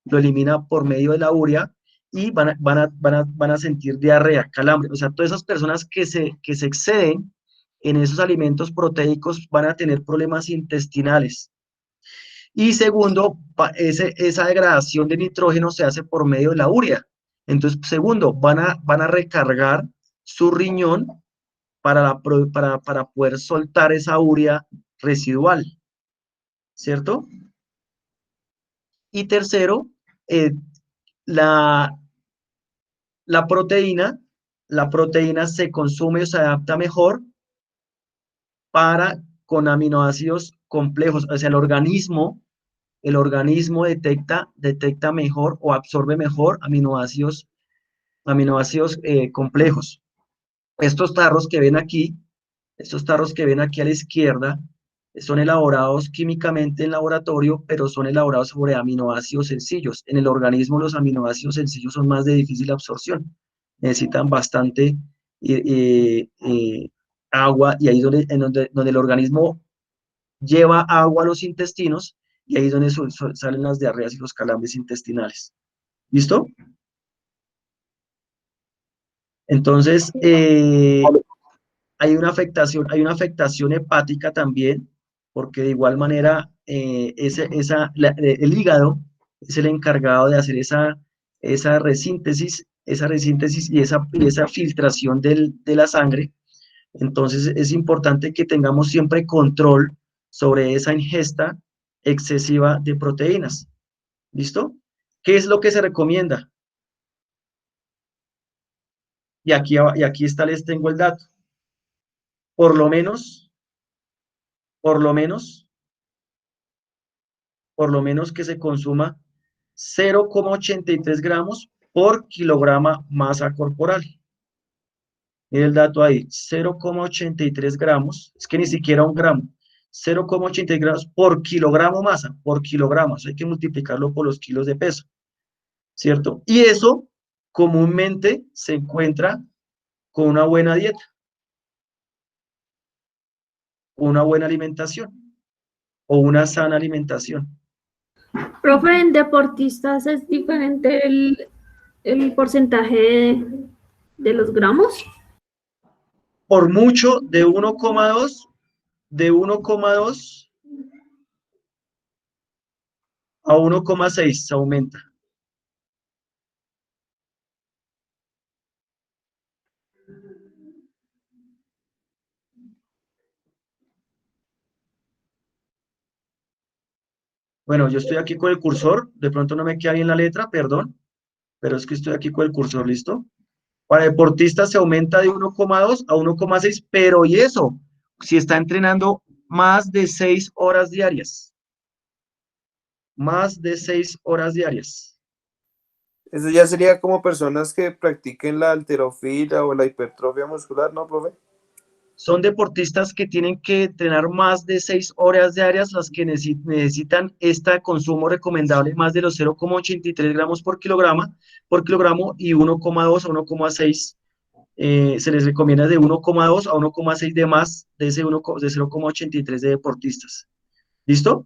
lo elimina por medio de la urea y van a sentir diarrea, calambre. O sea, todas esas personas que se exceden en esos alimentos proteicos van a tener problemas intestinales. Y segundo, esa degradación de nitrógeno se hace por medio de la urea. Entonces, segundo, van a recargar su riñón para poder soltar esa urea residual, ¿cierto? Y tercero, eh, la, la proteína, se consume o se adapta mejor con aminoácidos complejos. O sea, el organismo detecta mejor o absorbe mejor aminoácidos complejos. Estos tarros que ven aquí a la izquierda son elaborados químicamente en laboratorio, pero son elaborados sobre aminoácidos sencillos. En el organismo los aminoácidos sencillos son más de difícil absorción. Necesitan bastante agua y ahí es donde el organismo lleva agua a los intestinos y ahí es donde salen las diarreas y los calambres intestinales. ¿Listo? Entonces, hay una afectación hepática también, porque de igual manera el hígado es el encargado de hacer esa resíntesis y esa filtración de la sangre. Entonces es importante que tengamos siempre control sobre esa ingesta excesiva de proteínas. ¿Listo? ¿Qué es lo que se recomienda? Y aquí les tengo el dato. Por lo menos que se consuma 0,83 gramos por kilograma masa corporal. Mira el dato ahí, 0,83 gramos, es que ni siquiera un gramo, 0,83 gramos por kilogramo masa, por kilogramo, hay que multiplicarlo por los kilos de peso, ¿cierto? Y eso comúnmente se encuentra con una buena dieta, una buena alimentación o una sana alimentación. Profe, en deportistas es diferente el porcentaje de los gramos. Por mucho de 1,2 a 1,6 se aumenta. Bueno, yo estoy aquí con el cursor, de pronto no me queda bien la letra, perdón, pero es que estoy aquí con el cursor, ¿listo? Para deportistas se aumenta de 1,2 a 1,6, pero ¿y eso? Si está entrenando más de 6 horas diarias, más de 6 horas diarias. Eso ya sería como personas que practiquen la halterofilia o la hipertrofia muscular, ¿no, profe? Son deportistas que tienen que entrenar más de 6 horas diarias, las que necesitan este consumo recomendable más de los 0,83 gramos por kilogramo y 1,2 a 1,6. Se les recomienda de 1,2 a 1,6 de más de ese 1, de 0,83 de deportistas. ¿Listo?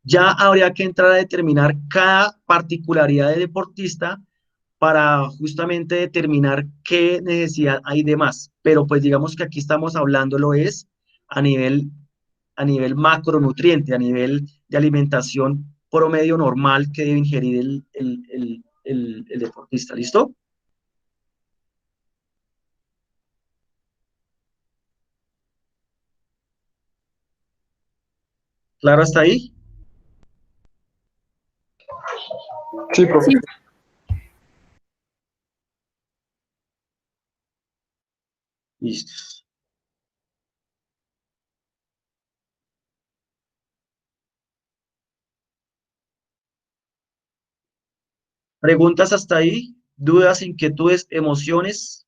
Ya habría que entrar a determinar cada particularidad de deportista para justamente determinar qué necesidad hay de más. Pero pues digamos que aquí estamos hablándolo es a nivel, a nivel macronutriente, a nivel de alimentación promedio normal que debe ingerir el deportista. ¿Listo? ¿Claro hasta ahí? Sí, profe. Sí. Listo. ¿Preguntas hasta ahí? ¿Dudas, inquietudes, emociones?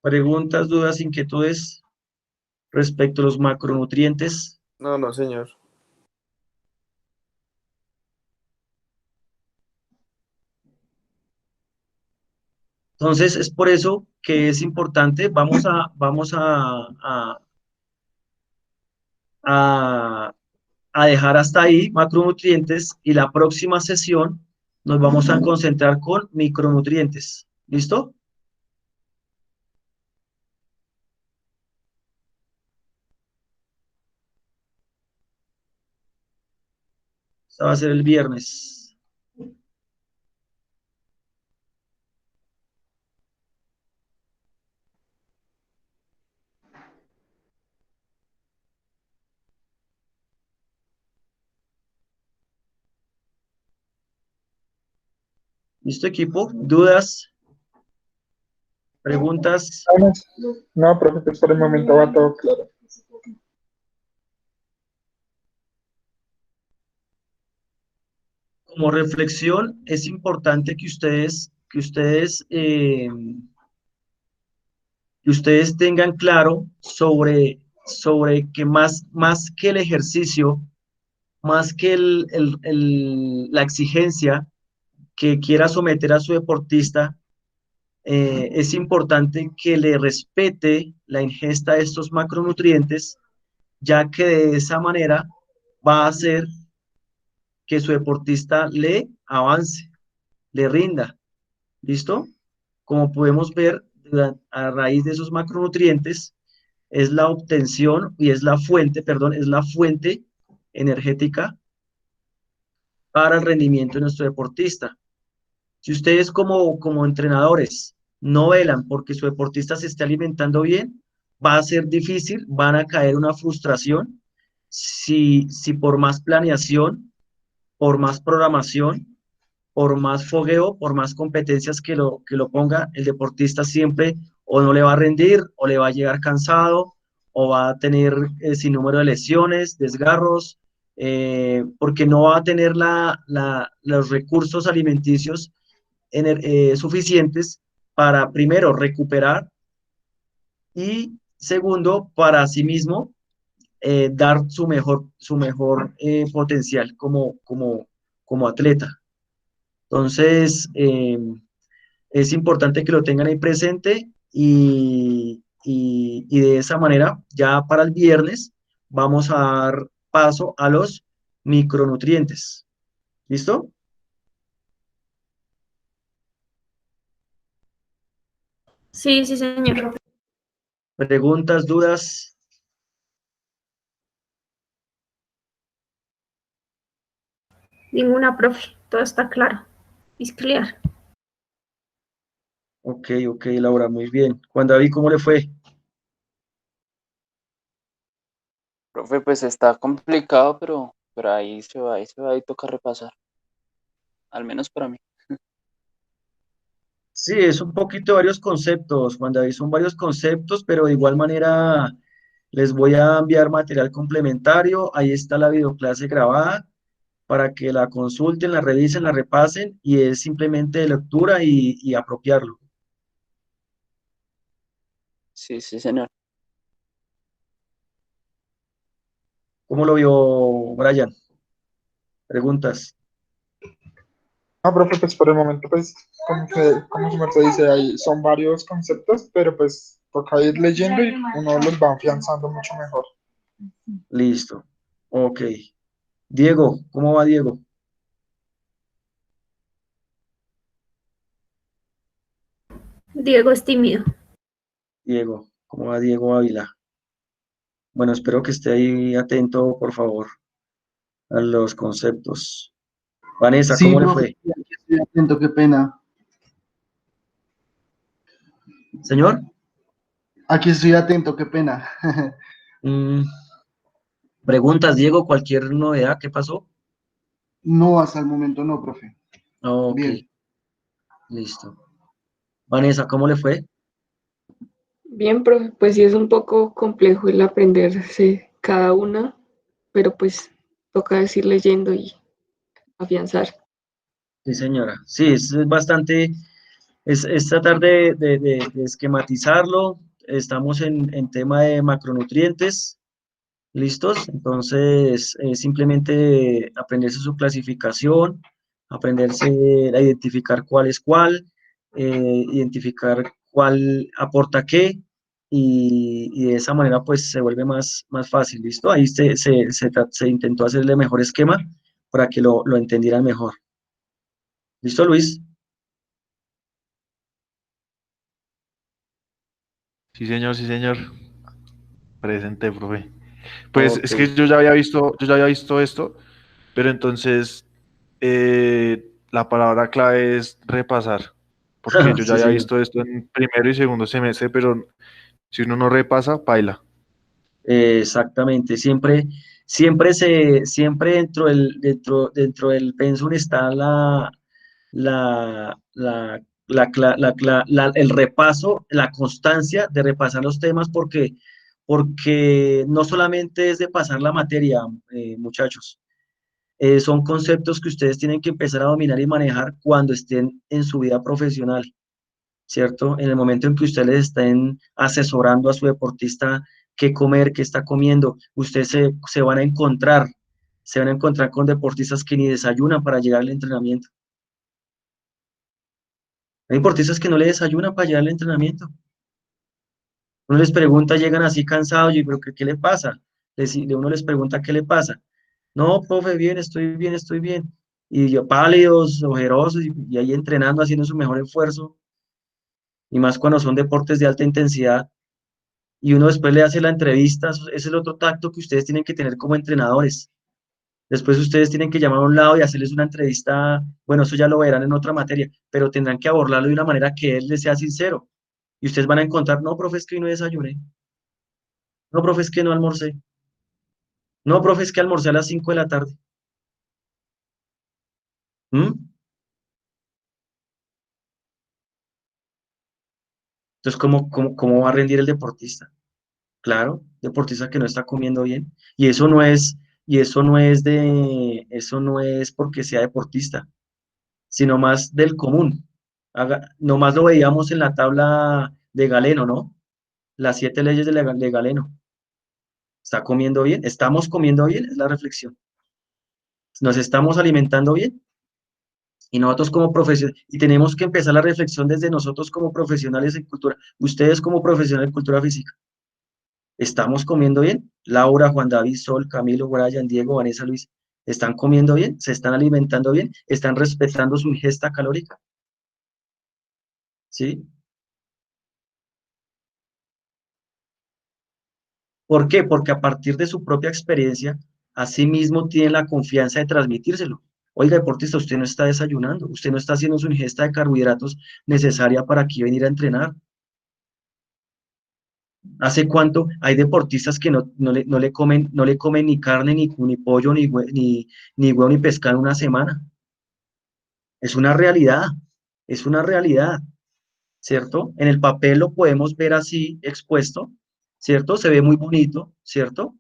¿Preguntas, dudas, inquietudes respecto a los macronutrientes? No, no, señor. Entonces, es por eso que es importante, a, a dejar hasta ahí macronutrientes y la próxima sesión nos vamos a concentrar con micronutrientes. ¿Listo? Esta va a ser el viernes. ¿Listo, equipo? ¿Dudas? ¿Preguntas? No, profe, pues por el momento va todo claro. Como reflexión, es importante que ustedes tengan claro sobre que más que el ejercicio, más que la exigencia que quiera someter a su deportista, es importante que le respete la ingesta de estos macronutrientes, ya que de esa manera va a hacer que su deportista le avance, le rinda. ¿Listo? Como podemos ver, a raíz de esos macronutrientes es la obtención y es la fuente, perdón, es la fuente energética para el rendimiento de nuestro deportista. Si ustedes como entrenadores no velan porque su deportista se esté alimentando bien, va a ser difícil, van a caer una frustración si por más planeación, por más programación, por más fogueo, por más competencias que lo ponga, el deportista siempre o no le va a rendir, o le va a llegar cansado, o va a tener sin número de lesiones, desgarros, porque no va a tener los recursos alimenticios suficientes para, primero, recuperar y, segundo, para sí mismo dar su mejor potencial como atleta. Entonces, es importante que lo tengan ahí presente y de esa manera, ya para el viernes, vamos a dar paso a los micronutrientes. ¿Listo? Sí, sí, señor. ¿Preguntas, dudas? Ninguna, profe. Todo está claro. Es clear. Ok, Laura, muy bien. Juan David, ¿cómo le fue? Profe, pues está complicado, pero ahí se va y toca repasar. Al menos para mí. Sí, es un poquito varios conceptos, Juan David, son varios conceptos, pero de igual manera les voy a enviar material complementario. Ahí está la videoclase grabada para que la consulten, la revisen, la repasen y es simplemente de lectura y apropiarlo. Sí, sí, señor. ¿Cómo lo vio Brian? Preguntas. No, profe, pues por el momento, pues, como su merced dice, ahí son varios conceptos, pero pues toca ir leyendo y uno los va afianzando mucho mejor. Listo. Ok. Diego, ¿cómo va Diego? Diego es tímido. Diego, ¿cómo va Diego Ávila? Bueno, espero que esté ahí atento, por favor, a los conceptos. Vanessa, Sí, ¿cómo le profe, fue? aquí estoy atento, qué pena. Señor, Aquí estoy atento, qué pena. mm, preguntas, Diego, cualquier novedad, ¿qué pasó? No, hasta el momento no, profe. Ok, Bien. listo. Vanessa, ¿cómo le fue? Bien, profe, pues sí es un poco complejo el aprenderse cada una, pero pues toca ir leyendo y afianzar. Sí, señora. Sí, es bastante, es tratar de esquematizarlo. Estamos en tema de macronutrientes. ¿Listos? Entonces, simplemente aprenderse su clasificación, aprenderse a identificar cuál es cuál, identificar cuál aporta qué, y de esa manera pues se vuelve más fácil, ¿listo? Ahí se intentó hacerle mejor esquema para que lo entendieran mejor. ¿Listo, Luis? Sí, señor, sí, señor. Presente, profe. Pues Ok. es que yo ya había visto esto, pero entonces la palabra clave es repasar, porque yo ya Sí, había señor. visto esto en primero y segundo semestre, pero si uno no repasa, paila. Exactamente, siempre dentro del pensum está el repaso, la constancia de repasar los temas, porque no solamente es de pasar la materia, muchachos, son conceptos que ustedes tienen que empezar a dominar y manejar cuando estén en su vida profesional. ¿Cierto? En el momento en que ustedes les estén asesorando a su deportista qué comer, qué está comiendo, ustedes se van a encontrar con deportistas que ni desayunan para llegar al entrenamiento. Hay deportistas que no le desayunan para llegar al entrenamiento. Uno les pregunta, llegan así cansados, y pero ¿qué le pasa? Uno les pregunta qué le pasa. No, profe, bien, estoy bien, estoy bien. Y yo, pálidos, ojerosos, y ahí entrenando, haciendo su mejor esfuerzo, y más cuando son deportes de alta intensidad. Y uno después le hace la entrevista, ese es el otro tacto que ustedes tienen que tener como entrenadores. Después ustedes tienen que llamar a un lado y hacerles una entrevista, bueno, eso ya lo verán en otra materia, pero tendrán que abordarlo de una manera que él les sea sincero. Y ustedes van a encontrar, no, profe, es que hoy no desayuné, no, profe, es que no almorcé, no, profe, es que almorcé a las 5 de la tarde. ¿Mm? Entonces, ¿cómo va a rendir el deportista? Claro, deportista que no está comiendo bien. Y eso no es porque sea deportista, sino más del común. Nomás lo veíamos en la tabla de Galeno, ¿no? Las 7 leyes de Galeno. ¿Está comiendo bien? ¿Estamos comiendo bien? Es la reflexión. ¿Nos estamos alimentando bien? Y nosotros como profesionales, y tenemos que empezar la reflexión desde nosotros como profesionales en cultura, ustedes como profesionales en cultura física. ¿Estamos comiendo bien? Laura, Juan David, Sol, Camilo, Brian, Diego, Vanessa, Luis, ¿están comiendo bien? ¿Se están alimentando bien? ¿Están respetando su ingesta calórica? ¿Sí? ¿Por qué? Porque a partir de su propia experiencia, asimismo tiene la confianza de transmitírselo. Oiga, deportista, usted no está desayunando, usted no está haciendo su ingesta de carbohidratos necesaria para aquí venir a entrenar. ¿Hace cuánto hay deportistas que no le comen ni carne, ni pollo, ni huevo, ni pescado una semana? Es es una realidad, ¿cierto? En el papel lo podemos ver así expuesto, ¿cierto? Se ve muy bonito, ¿cierto?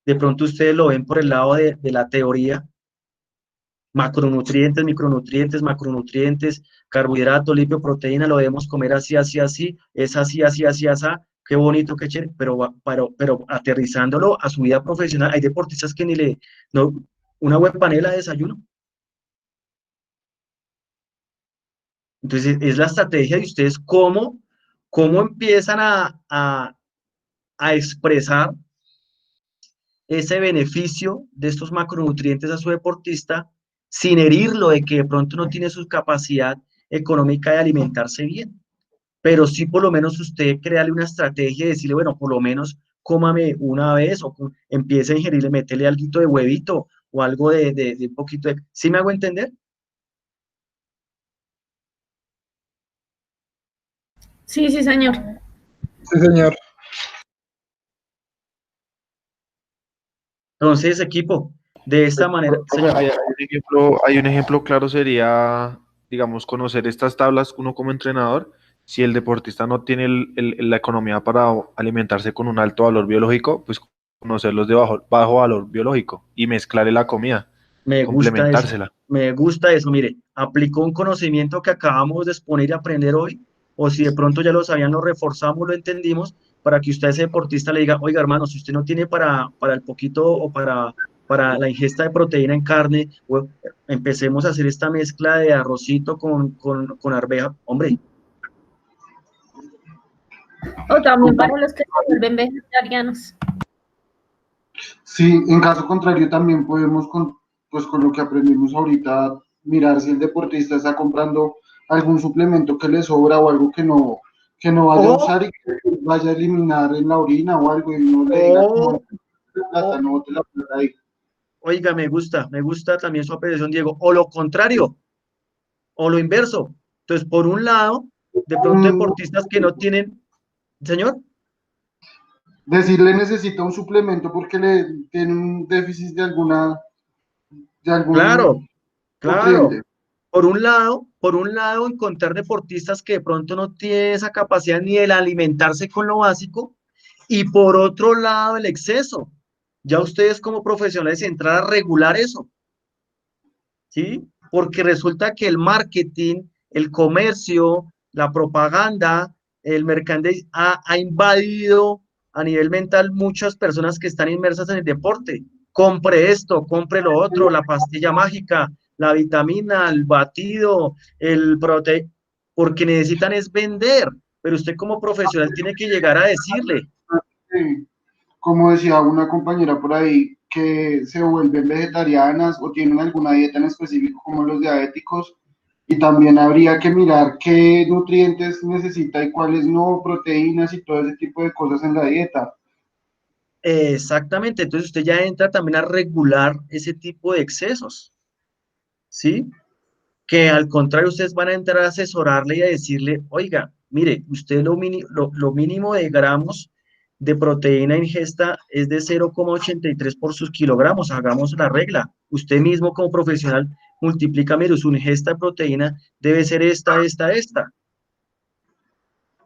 De pronto ustedes lo ven por el lado de la teoría, macronutrientes, micronutrientes, macronutrientes, carbohidrato, lípido, proteína, lo debemos comer así, así, así, es así, así, así, así, qué bonito, qué chévere, pero aterrizándolo a su vida profesional, hay deportistas que ni le, no, una buena panela de desayuno. Entonces, es la estrategia de ustedes cómo empiezan a expresar ese beneficio de estos macronutrientes a su deportista sin herirlo de que de pronto no tiene su capacidad económica de alimentarse bien. Pero sí por lo menos usted crearle una estrategia y decirle, bueno, por lo menos cómame una vez o empiece a ingerirle, métele algo de huevito o algo de un poquito de... ¿Sí me hago entender? Sí, sí, señor. Sí, señor. Entonces, equipo, de esta manera, Profe, señor. hay un ejemplo claro sería, digamos, conocer estas tablas uno como entrenador. Si el deportista no tiene la economía para alimentarse con un alto valor biológico, pues conocerlos de bajo valor biológico y mezclarle la comida, complementársela. Me gusta eso, mire, aplicó un conocimiento que acabamos de exponer y aprender hoy, o si de pronto ya lo sabían, lo reforzamos, lo entendimos, para que usted a ese deportista le diga, oiga hermano, si usted no tiene para el poquito o para la ingesta de proteína en carne, empecemos a hacer esta mezcla de arrocito con arveja, hombre, O también para los que se vuelven vegetarianos. Sí, en caso contrario también podemos, pues con lo que aprendimos ahorita, mirar si el deportista está comprando algún suplemento que le sobra o algo que no vaya a o, usar y que vaya a eliminar en la orina o algo y no le diga como o, plata, no te la plata ahí. oiga, me gusta también su apreciación, Diego, o lo contrario, o lo inverso. Entonces, por un lado, de pronto Mm, deportistas que no tienen, señor, Decirle necesita un suplemento porque le tiene un déficit de claro, algún claro. nutriente. Por un lado, encontrar deportistas que de pronto no tienen esa capacidad ni de alimentarse con lo básico, y por otro lado, el exceso. Ya ustedes como profesionales entrar a regular eso, ¿sí? Porque resulta que el marketing, el comercio, la propaganda, el merchandising ha invadido a nivel mental muchas personas que están inmersas en el deporte. Compre esto, compre lo otro, la pastilla mágica, la vitamina, el batido, el prote, porque necesitan es vender, pero usted como profesional tiene que llegar a decirle, Sí, como decía una compañera por ahí, que se vuelven vegetarianas o tienen alguna dieta en específico como los diabéticos, y también habría que mirar qué nutrientes necesita y cuáles no, proteínas y todo ese tipo de cosas en la dieta. exactamente, entonces usted ya entra también a regular ese tipo de excesos, ¿sí? Que al contrario ustedes van a entrar a asesorarle y a decirle, oiga, mire, usted lo mínimo de gramos de proteína ingesta es de 0,83 por sus kilogramos, hagamos la regla. Usted mismo como profesional multiplica, mire, su ingesta de proteína debe ser esta.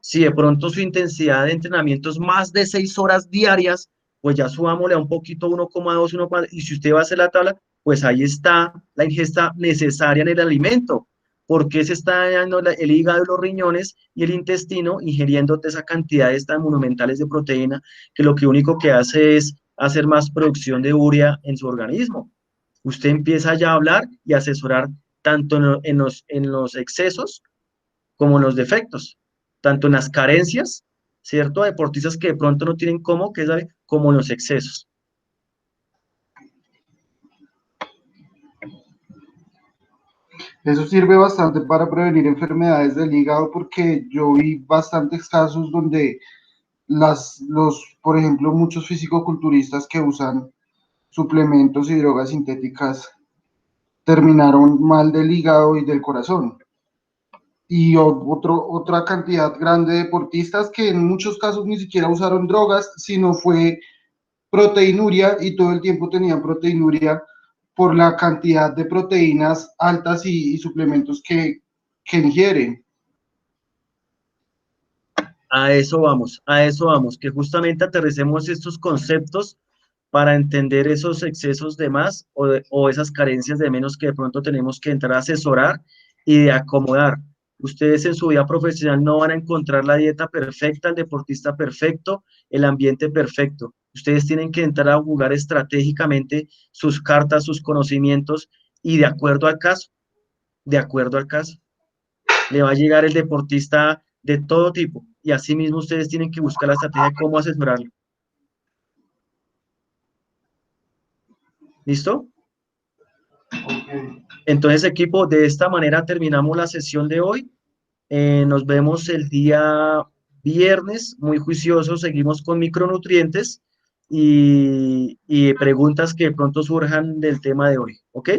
Si de pronto su intensidad de entrenamiento es más de 6 horas diarias, pues ya subámosle a un poquito 1,2, 1,4, y si usted va a hacer la tabla, pues ahí está la ingesta necesaria en el alimento, porque se está dañando el hígado, los riñones y el intestino ingiriendo esa cantidad tan monumentales de proteína, que lo que único que hace es hacer más producción de urea en su organismo. Usted empieza ya a hablar y asesorar tanto en los excesos como en los defectos, tanto en las carencias, ¿cierto? A deportistas que de pronto no tienen cómo, que sabe, como en los excesos. Eso sirve bastante para prevenir enfermedades del hígado porque yo vi bastantes casos donde por ejemplo, muchos fisicoculturistas que usan suplementos y drogas sintéticas terminaron mal del hígado y del corazón. Y otra cantidad grande de deportistas que en muchos casos ni siquiera usaron drogas, sino fue proteinuria y todo el tiempo tenían proteinuria por la cantidad de proteínas altas y suplementos que ingieren. A eso vamos, que justamente aterricemos estos conceptos para entender esos excesos de más o esas carencias de menos que de pronto tenemos que entrar a asesorar y de acomodar. Ustedes en su vida profesional no van a encontrar la dieta perfecta, el deportista perfecto, el ambiente perfecto. Ustedes tienen que entrar a jugar estratégicamente sus cartas, sus conocimientos y de acuerdo al caso, le va a llegar el deportista de todo tipo y así mismo ustedes tienen que buscar la estrategia de cómo asesorarlo. ¿Listo? Entonces, equipo, de esta manera terminamos la sesión de hoy. Nos vemos el día viernes, muy juiciosos, seguimos con micronutrientes y preguntas que de pronto surjan del tema de hoy, ¿ok?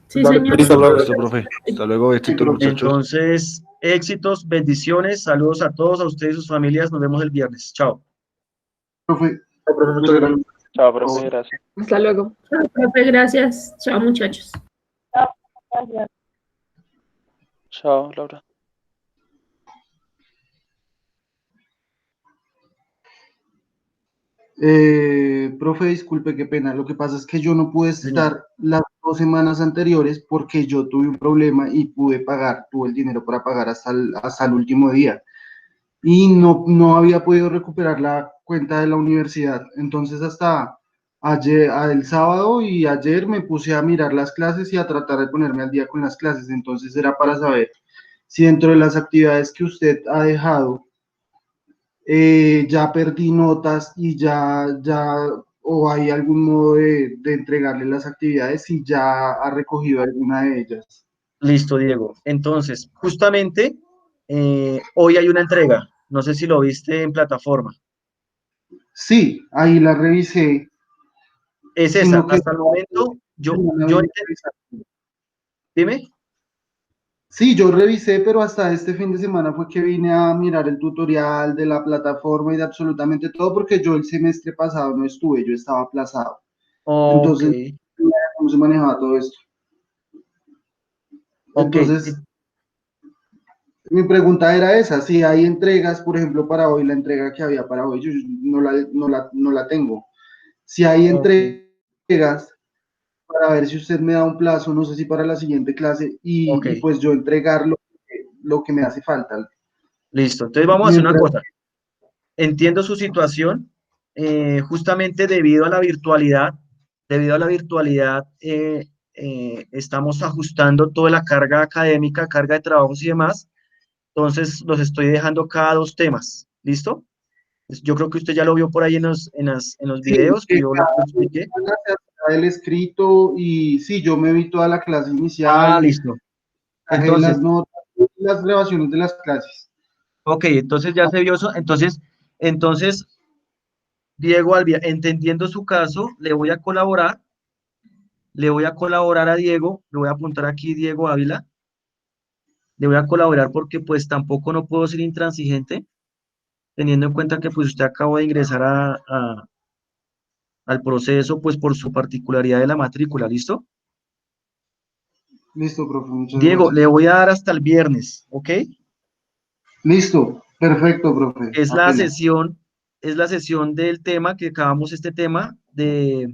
Sí, Dale, señor. listo, profe. Hasta luego, éxitos, muchachos. Entonces, éxitos, bendiciones, saludos a todos, a ustedes y sus familias. Nos vemos el viernes. Chao. Profe, Muchas gracias. Chao, profe, gracias. Hasta luego. Chao, profe, gracias. Chao, muchachos. Gracias. Chao, Laura. Profe, disculpe, qué pena. Lo que pasa es que yo no pude Señor. estar las 2 semanas anteriores porque yo tuve un problema y tuve el dinero para pagar hasta el último día. Y no había podido recuperar la cuenta de la universidad. Entonces hasta el sábado y ayer me puse a mirar las clases y a tratar de ponerme al día con las clases. Entonces era para saber si dentro de las actividades que usted ha dejado, ya perdí notas y o hay algún modo de entregarle las actividades y ya ha recogido alguna de ellas. Listo, Diego. Entonces, justamente hoy hay una entrega. No sé si lo viste en plataforma. Sí, ahí la revisé. Es esa. Sino que Hasta el momento, dime. sí, yo revisé, pero hasta este fin de semana fue que vine a mirar el tutorial de la plataforma y de absolutamente todo, porque yo el semestre pasado no estuve, yo estaba aplazado. Ok, Entonces, ¿cómo se manejaba todo esto? ok. Entonces, mi pregunta era esa, si hay entregas, por ejemplo, para hoy, la entrega que había para hoy, yo no la tengo. Si hay Ok. entregas, para ver si usted me da un plazo, no sé si para la siguiente clase, Ok. y pues yo entregar lo que me hace falta. Listo. Entonces vamos a hacer una cosa. Entiendo su situación. Justamente debido a la virtualidad, estamos ajustando toda la carga académica, carga de trabajos y demás. Entonces los estoy dejando cada 2 temas. ¿Listo? Yo creo que usted ya lo vio por ahí en los videos que yo lo expliqué. El escrito y sí, yo me vi toda la clase inicial. Listo. Entonces, Entonces, las notas, las grabaciones de las clases. ok, entonces ya se vio eso. Entonces, Diego Albia, entendiendo su caso, le voy a colaborar a Diego, le voy a apuntar aquí Diego Ávila, le voy a colaborar porque pues tampoco no puedo ser intransigente, teniendo en cuenta que pues usted acabó de ingresar al proceso pues por su particularidad de la matrícula, ¿listo? Listo, profe, muchas Diego, gracias. le voy a dar hasta el viernes, ¿ok? Listo, perfecto, profe. Es la sesión del tema que acabamos este tema de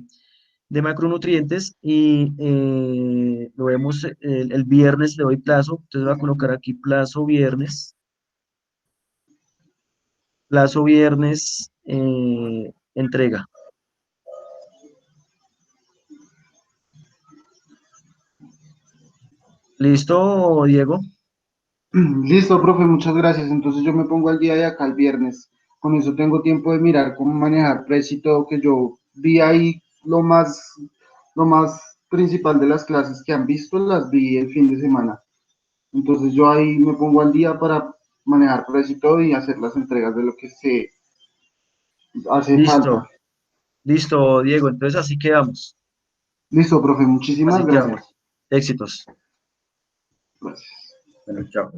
macronutrientes y lo vemos el viernes, le doy plazo, entonces voy a colocar aquí plazo viernes, entrega. ¿Listo, Diego? Listo, profe, muchas gracias. Entonces yo me pongo al día de acá el viernes. Con eso tengo tiempo de mirar cómo manejar precio y todo, que yo vi ahí lo más principal de las clases que han visto, las vi el fin de semana. Entonces yo ahí me pongo al día para manejar precio y todo y hacer las entregas de lo que se hace Listo, falta. listo, Diego. Entonces así quedamos. Listo, profe, muchísimas Así gracias. quedamos. Éxitos. Gracias. Bueno, chao.